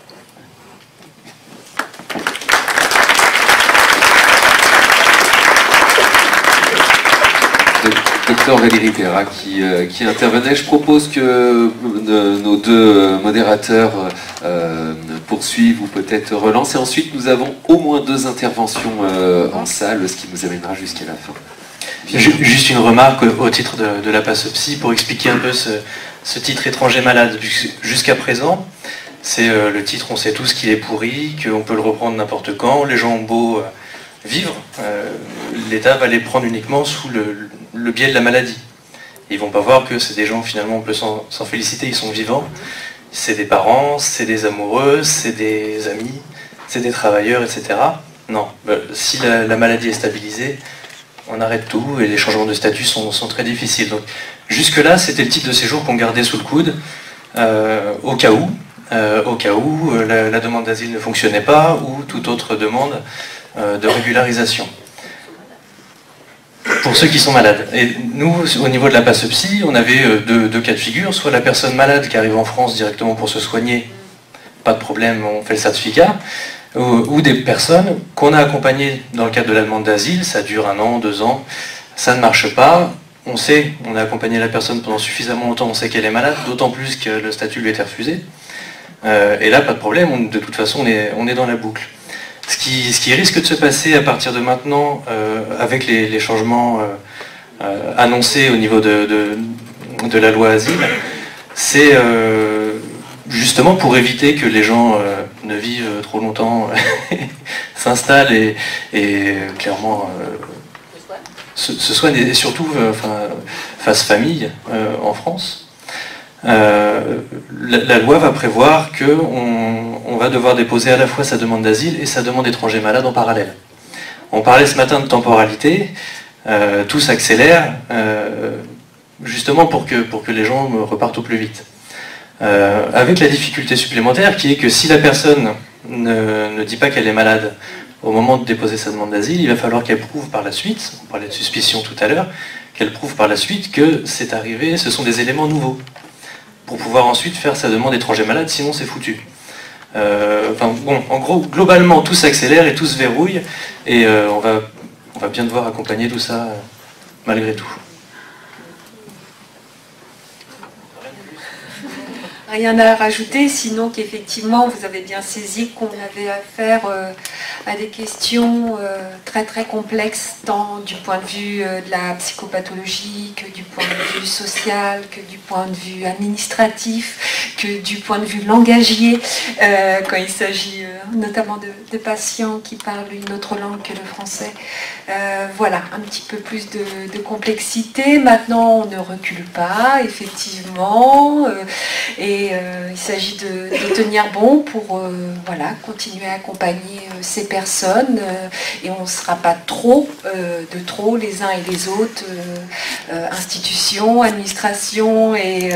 Docteur Valérie Perra qui intervenait. Je propose que nos deux modérateurs poursuivent ou peut-être relancent. Et ensuite, nous avons au moins 2 interventions en salle, ce qui nous amènera jusqu'à la fin. Juste une remarque au titre de la PASSEPSY pour expliquer un peu ce titre étranger malade. Jusqu'à présent, c'est le titre, on sait tous qu'il est pourri, qu'on peut le reprendre n'importe quand. Les gens ont beau vivre, l'État va les prendre uniquement sous le biais de la maladie. Ils vont pas voir que c'est des gens, finalement, on peut s'en féliciter, ils sont vivants. C'est des parents, c'est des amoureux, c'est des amis, c'est des travailleurs, etc. Non, si la maladie est stabilisée, on arrête tout et les changements de statut sont très difficiles. Donc, jusque-là, c'était le type de séjour qu'on gardait sous le coude, au cas où la demande d'asile ne fonctionnait pas ou toute autre demande de régularisation. Pour ceux qui sont malades. Et nous, au niveau de la PASSEPSY, on avait deux cas de figure, soit la personne malade qui arrive en France directement pour se soigner, pas de problème, on fait le certificat, ou des personnes qu'on a accompagnées dans le cadre de la demande d'asile, ça dure 1 an, 2 ans, ça ne marche pas, on a accompagné la personne pendant suffisamment longtemps, on sait qu'elle est malade, d'autant plus que le statut lui a été refusé, et là, pas de problème, de toute façon, on est dans la boucle. Ce qui risque de se passer à partir de maintenant, avec les changements annoncés au niveau de la loi Asile, c'est justement pour éviter que les gens ne vivent trop longtemps, s'installent et clairement se soignent, et surtout fassent famille en France. La loi va prévoir qu'on va devoir déposer à la fois sa demande d'asile et sa demande d'étranger malade en parallèle. On parlait ce matin de temporalité, tout s'accélère justement pour que les gens repartent au plus vite. Avec la difficulté supplémentaire qui est que si la personne ne dit pas qu'elle est malade au moment de déposer sa demande d'asile, il va falloir qu'elle prouve par la suite, on parlait de suspicion tout à l'heure, qu'elle prouve par la suite que c'est arrivé, ce sont des éléments nouveaux, pour pouvoir ensuite faire sa demande d'étranger malade, sinon c'est foutu. En gros, globalement, tout s'accélère et tout se verrouille, et on va bien devoir accompagner tout ça malgré tout. Rien à rajouter, sinon qu'effectivement vous avez bien saisi qu'on avait affaire à des questions très très complexes, tant du point de vue de la psychopathologie, que du point de vue social, que du point de vue administratif, que du point de vue langagier, quand il s'agit notamment de patients qui parlent une autre langue que le français. Voilà, un petit peu plus de complexité. Maintenant, on ne recule pas, effectivement, et il s'agit de tenir bon pour voilà, continuer à accompagner ces personnes, et on ne sera pas trop de trop les uns et les autres, institutions, administrations et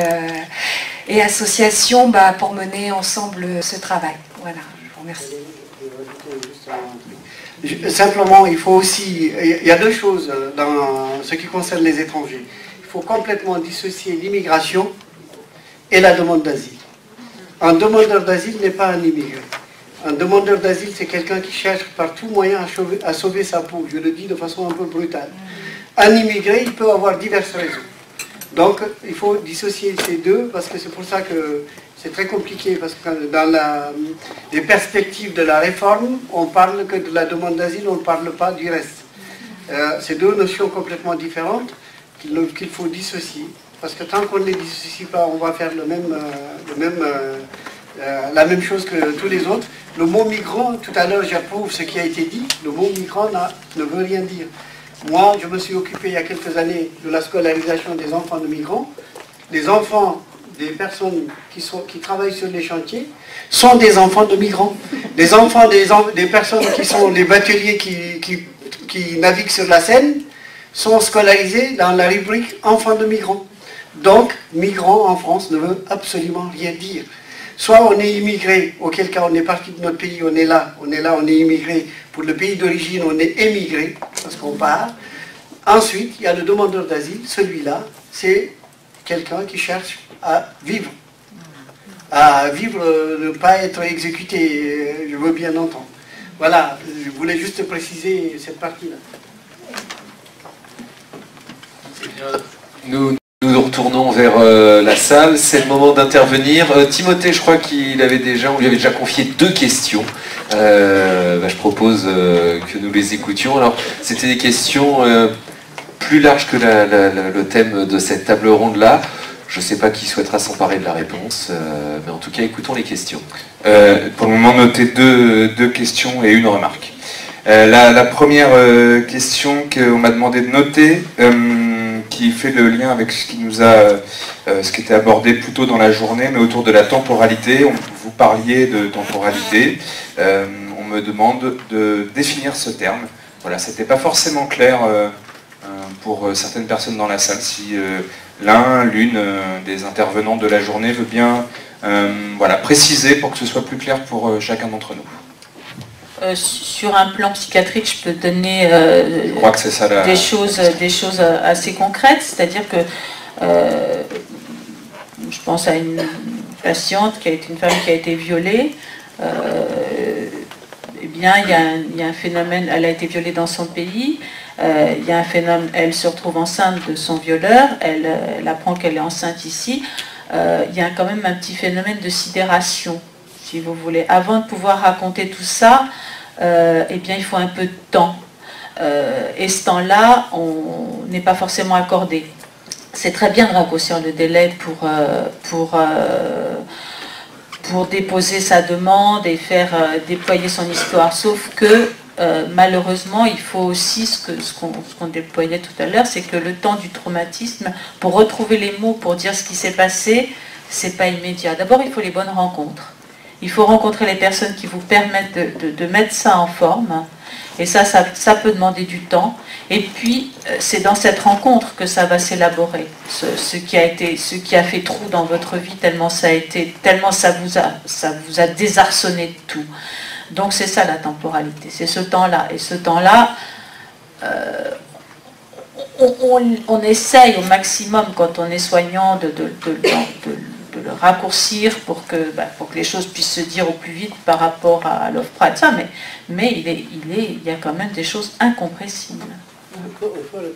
associations, pour mener ensemble ce travail. Voilà, je vous remercie. Simplement, il faut aussi, il y a 2 choses dans ce qui concerne les étrangers. Il faut complètement dissocier l'immigration et la demande d'asile. Un demandeur d'asile n'est pas un immigré. Un demandeur d'asile, c'est quelqu'un qui cherche par tout moyen à sauver sa peau. Je le dis de façon un peu brutale. Un immigré, il peut avoir diverses raisons. Donc, il faut dissocier ces deux, parce que c'est pour ça que c'est très compliqué, parce que dans les perspectives de la réforme, on parle que de la demande d'asile, on ne parle pas du reste. C'est deux notions complètement différentes qu'il faut dissocier. Parce que tant qu'on ne les dissocie pas, on va faire la même chose que tous les autres. Le mot migrant, tout à l'heure j'approuve ce qui a été dit, le mot migrant ne veut rien dire. Moi, je me suis occupé il y a quelques années de la scolarisation des enfants de migrants. Les enfants des personnes qui travaillent sur les chantiers sont des enfants de migrants. Les enfants des personnes qui sont les bateliers qui naviguent sur la Seine sont scolarisés dans la rubrique enfants de migrants. Donc, migrant en France ne veut absolument rien dire. Soit on est immigré, auquel cas on est parti de notre pays, on est là, on est immigré. Pour le pays d'origine, on est émigré, parce qu'on part. Ensuite, il y a le demandeur d'asile, celui-là, c'est quelqu'un qui cherche à vivre. Ne pas être exécuté, je veux bien entendre. Voilà, je voulais juste préciser cette partie-là. Nous nous retournons vers la salle, c'est le moment d'intervenir. Timothée, je crois on lui avait déjà confié 2 questions. Je propose que nous les écoutions. Alors, c'était des questions plus larges que le thème de cette table ronde-là. Je ne sais pas qui souhaitera s'emparer de la réponse, mais en tout cas, écoutons les questions. Pour le moment, notez deux questions et une remarque. La première question qu'on m'a demandé de noter, qui fait le lien avec ce qui était abordé plus tôt dans la journée, mais autour de la temporalité. Vous parliez de temporalité. On me demande de définir ce terme. Voilà, c'était pas forcément clair pour certaines personnes dans la salle. Si l'une des intervenants de la journée veut bien préciser pour que ce soit plus clair pour chacun d'entre nous. Sur un plan psychiatrique, je peux donner je crois que c'est ça, des choses assez concrètes, c'est-à-dire que je pense à une patiente une femme qui a été violée. Eh bien, il y a un phénomène, elle a été violée dans son pays, il y a un phénomène, elle se retrouve enceinte de son violeur, elle apprend qu'elle est enceinte ici, il y a quand même un petit phénomène de sidération, si vous voulez. Avant de pouvoir raconter tout ça, eh bien, il faut un peu de temps. Et ce temps-là, on n'est pas forcément accordé. C'est très bien de raccourcir le délai pour déposer sa demande et faire déployer son histoire. Sauf que, malheureusement, il faut aussi, ce qu'on déployait tout à l'heure, c'est que le temps du traumatisme, pour retrouver les mots, pour dire ce qui s'est passé, c'est pas immédiat. D'abord, il faut les bonnes rencontres. Il faut rencontrer les personnes qui vous permettent de mettre ça en forme. Et ça peut demander du temps. Et puis, c'est dans cette rencontre que ça va s'élaborer. Ce qui a fait trou dans votre vie, tellement ça vous a désarçonné de tout. Donc c'est ça la temporalité, c'est ce temps-là. Et ce temps-là, on essaye au maximum, quand on est soignant, de le raccourcir pour que les choses puissent se dire au plus vite par rapport à l'OFPRA et ça, mais il y a quand même des choses incompressibles.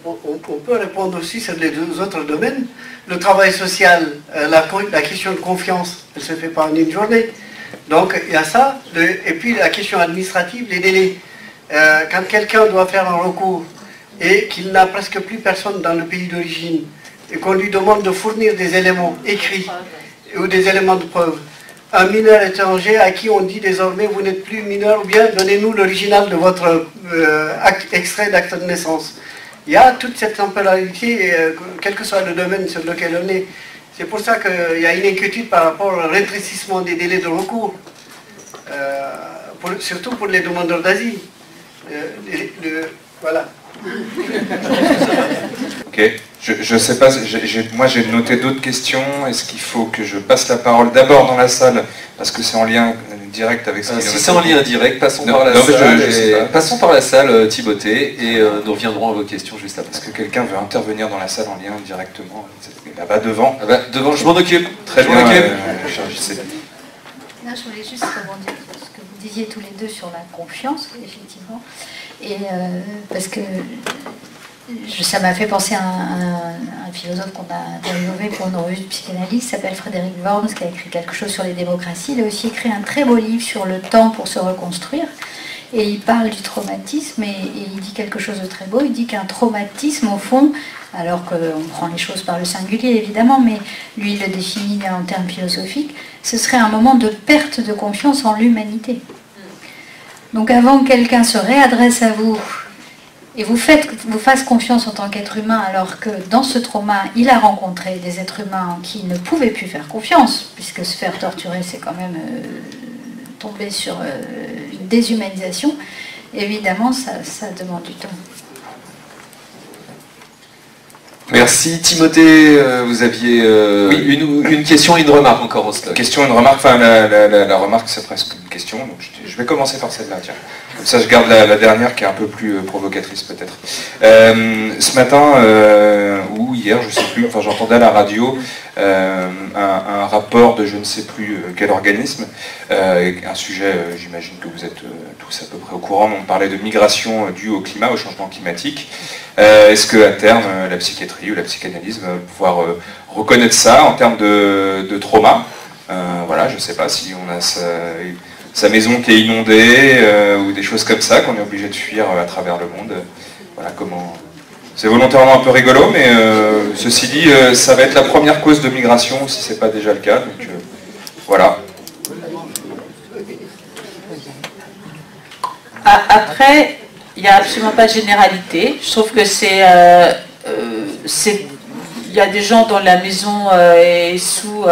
On peut répondre aussi sur les 2 autres domaines. Le travail social, la question de confiance, elle ne se fait pas en une journée. Donc il y a ça, et puis la question administrative, les délais. Quand quelqu'un doit faire un recours et qu'il n'a presque plus personne dans le pays d'origine, et qu'on lui demande de fournir des éléments écrits ou des éléments de preuve, un mineur étranger à qui on dit désormais vous n'êtes plus mineur, ou bien donnez-nous l'original de votre extrait d'acte de naissance. Il y a toute cette temporalité, quel que soit le domaine sur lequel on est. C'est pour ça qu'il y a une inquiétude par rapport au rétrécissement des délais de recours, surtout pour les demandeurs d'asile. Voilà. Ok, je sais pas, moi j'ai noté d'autres questions. Est-ce qu'il faut que je passe la parole d'abord dans la salle, parce que c'est en lien direct avec ce qui Si c'est en lien direct, passons par la salle, Timothée, et nous reviendrons à vos questions juste après. Est-ce que quelqu'un veut intervenir dans la salle en lien directement? Là-bas devant. Devant, je m'en occupe. Très bien, Là, je voulais juste rebondir sur ce que vous disiez tous les deux sur la confiance, effectivement. Et parce que ça m'a fait penser à un philosophe qu'on a interviewé pour une revue de psychanalyse, qui s'appelle Frédéric Worms, qui a écrit quelque chose sur les démocraties. Il a aussi écrit un très beau livre sur le temps pour se reconstruire. Et il parle du traumatisme et il dit quelque chose de très beau. Il dit qu'un traumatisme, au fond, alors qu'on prend les choses par le singulier évidemment, mais lui il le définit en termes philosophiques, ce serait un moment de perte de confiance en l'humanité. Donc avant que quelqu'un se réadresse à vous et vous fasse confiance en tant qu'être humain, alors que dans ce trauma, il a rencontré des êtres humains qui ne pouvaient plus faire confiance, puisque se faire torturer, c'est quand même tomber sur une déshumanisation, évidemment, ça demande du temps. Merci. Timothée, vous aviez oui, une question et une remarque encore au stock. Question et une remarque, enfin la remarque c'est presque une question, donc je vais commencer par celle-là, tiens. Comme ça je garde la dernière qui est un peu plus provocatrice peut-être. Ce matin, ou hier, je ne sais plus, enfin j'entendais à la radio un rapport de je ne sais plus quel organisme, un sujet, j'imagine que vous êtes tous à peu près au courant, on parlait de migration due au climat, au changement climatique. Est-ce qu'à terme, la psychiatrie ou la psychanalyse va pouvoir reconnaître ça en termes de trauma? Voilà, je ne sais pas si on a sa maison qui est inondée ou des choses comme ça, qu'on est obligé de fuir à travers le monde. Voilà comment. C'est volontairement un peu rigolo, mais ceci dit, ça va être la première cause de migration si ce n'est pas déjà le cas. Donc voilà. Après, il n'y a absolument pas de généralité. Je trouve que il y a des gens dont la maison est sous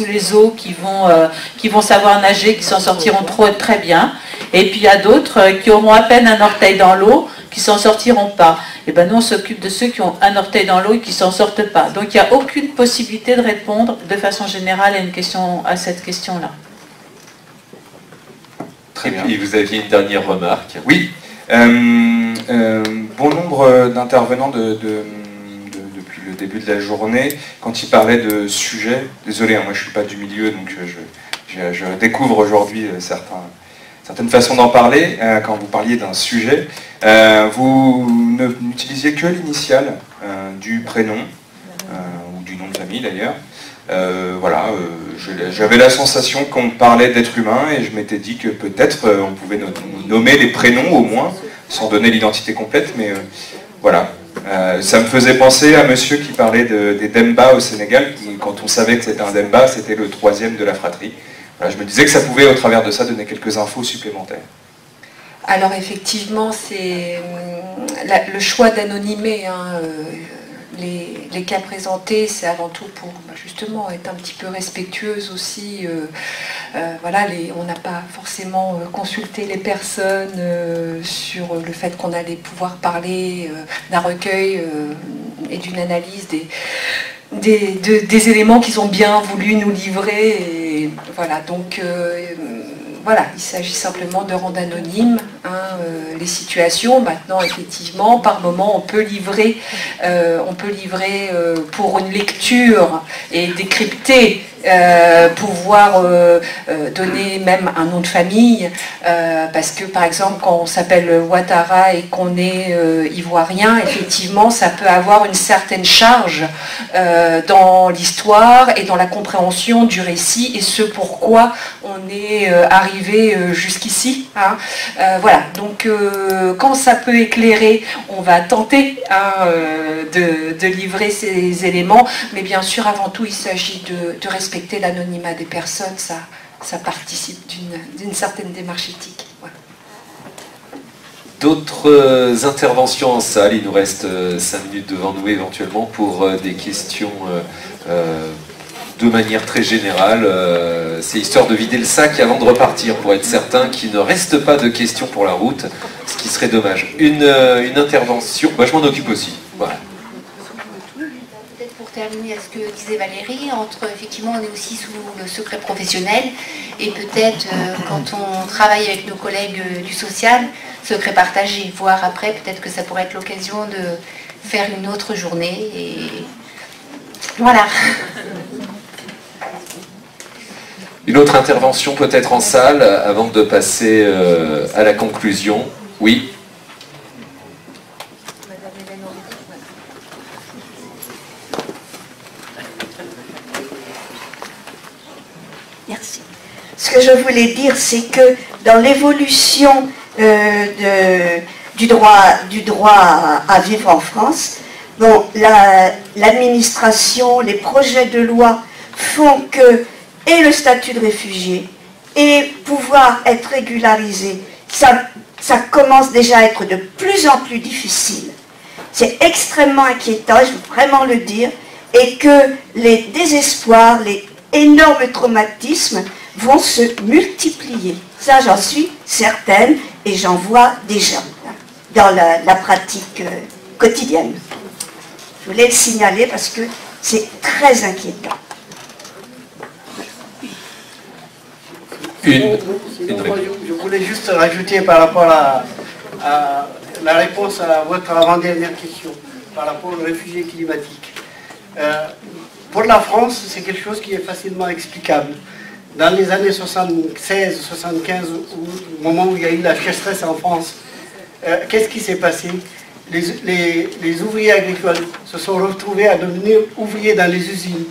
les eaux qui vont savoir nager, qui s'en sortiront très bien. Et puis il y a d'autres qui auront à peine un orteil dans l'eau, qui s'en sortiront pas. Et ben nous on s'occupe de ceux qui ont un orteil dans l'eau et qui s'en sortent pas. Donc il n'y a aucune possibilité de répondre de façon générale à cette question-là. Très bien. Et puis vous aviez une dernière remarque. Oui. Bon nombre d'intervenants depuis le début de la journée, quand ils parlaient de sujets, désolé, hein, moi je ne suis pas du milieu, donc je découvre aujourd'hui certaines façons d'en parler. Quand vous parliez d'un sujet, vous n'utilisiez que l'initiale du prénom, ou du nom de famille d'ailleurs. Voilà, j'avais la sensation qu'on parlait d'être humain et je m'étais dit que peut-être on pouvait nommer les prénoms au moins, sans donner l'identité complète, mais voilà. Ça me faisait penser à monsieur qui parlait des Demba au Sénégal, qui, quand on savait que c'était un Demba, c'était le troisième de la fratrie. Voilà, je me disais que ça pouvait au travers de ça donner quelques infos supplémentaires. Alors effectivement, c'est le choix d'anonymer les cas présentés, c'est avant tout pour justement être un petit peu respectueuse aussi. Voilà, on n'a pas forcément consulté les personnes sur le fait qu'on allait pouvoir parler d'un recueil et d'une analyse des éléments qu'ils ont bien voulu nous livrer. Et voilà, donc voilà, il s'agit simplement de rendre anonymes les situations. Maintenant, effectivement, par moment, on peut livrer pour une lecture et décrypter, pouvoir donner même un nom de famille, parce que par exemple, quand on s'appelle Ouattara et qu'on est ivoirien, effectivement, ça peut avoir une certaine charge dans l'histoire et dans la compréhension du récit et ce pourquoi on est arrivé jusqu'ici. Voilà, donc quand ça peut éclairer, on va tenter de livrer ces éléments, mais bien sûr, avant tout, il s'agit de respecter l'anonymat des personnes, ça participe d'une certaine démarche éthique. Voilà. D'autres interventions en salle, il nous reste 5 minutes devant nous éventuellement pour des questions de manière très générale. C'est histoire de vider le sac avant de repartir pour être certain qu'il ne reste pas de questions pour la route, ce qui serait dommage. Une intervention, je m'en occupe aussi. Voilà. Peut-être pour terminer à ce que disait Valérie, effectivement on est aussi sous le secret professionnel et peut-être quand on travaille avec nos collègues du social, secret partagé, voire après peut-être que ça pourrait être l'occasion de faire une autre journée et voilà. Une autre intervention peut-être en salle avant de passer à la conclusion. Oui. Merci. Ce que je voulais dire, c'est que dans l'évolution du droit à vivre en France. Bon, l'administration, les projets de loi font que, et le statut de réfugié, et pouvoir être régularisé, ça commence déjà à être de plus en plus difficile. C'est extrêmement inquiétant, je veux vraiment le dire, et que les désespoirs, les énormes traumatismes vont se multiplier. Ça, j'en suis certaine, et j'en vois déjà dans la pratique quotidienne. Je voulais le signaler parce que c'est très inquiétant. Je voulais juste rajouter par rapport à la réponse à votre avant-dernière question, par rapport aux réfugiés climatiques. Pour la France, c'est quelque chose qui est facilement explicable. Dans les années 76, 75, au moment où il y a eu la sécheresse en France, qu'est-ce qui s'est passé? Les ouvriers agricoles se sont retrouvés à devenir ouvriers dans les usines,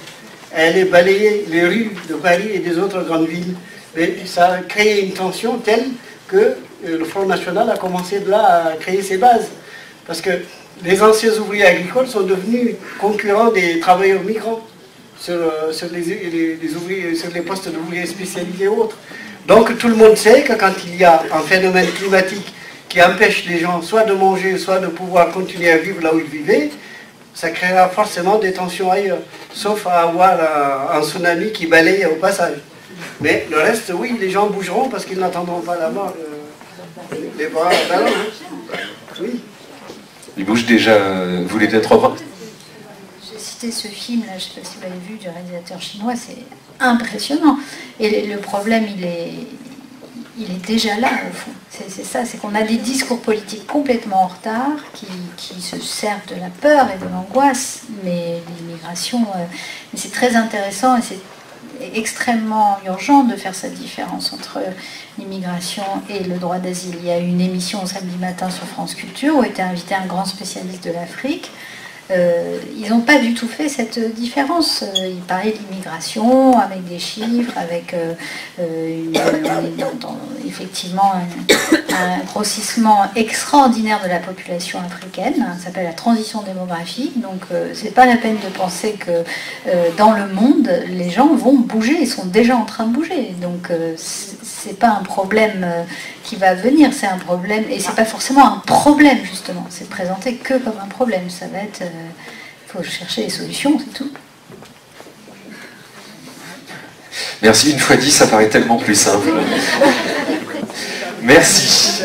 à aller balayer les rues de Paris et des autres grandes villes. Mais ça a créé une tension telle que le Front National a commencé de là à créer ses bases. Parce que les anciens ouvriers agricoles sont devenus concurrents des travailleurs migrants sur les postes d'ouvriers spécialisés et autres. Donc tout le monde sait que quand il y a un phénomène climatique qui empêche les gens soit de manger, soit de pouvoir continuer à vivre là où ils vivaient, ça créera forcément des tensions ailleurs, sauf à avoir un tsunami qui balaye au passage. Mais le reste, oui, les gens bougeront parce qu'ils n'attendront pas la mort, les bras ballants. Hein. Oui. Ils bougent déjà, vous voulez peut-être reprendre? J'ai cité ce film, là, je ne sais pas si vous l'avez vu, du réalisateur chinois, c'est impressionnant. Et le problème, il est déjà là, au fond. C'est ça, c'est qu'on a des discours politiques complètement en retard, qui se servent de la peur et de l'angoisse, mais l'immigration, mais c'est très intéressant et c'est extrêmement urgent de faire cette différence entre l'immigration et le droit d'asile. Il y a eu une émission samedi matin sur France Culture où était invité un grand spécialiste de l'Afrique. Ils n'ont pas du tout fait cette différence. Ils parlaient d'immigration avec des chiffres, avec effectivement un grossissement extraordinaire de la population africaine. Ça s'appelle la transition démographique. Donc c'est pas la peine de penser que dans le monde, les gens vont bouger. Ils sont déjà en train de bouger. Donc c'est pas un problème qui va venir, c'est un problème, et c'est pas forcément un problème justement, c'est présenté que comme un problème, ça va être, faut chercher des solutions, c'est tout. Merci, une fois dit, ça paraît tellement plus simple. Merci.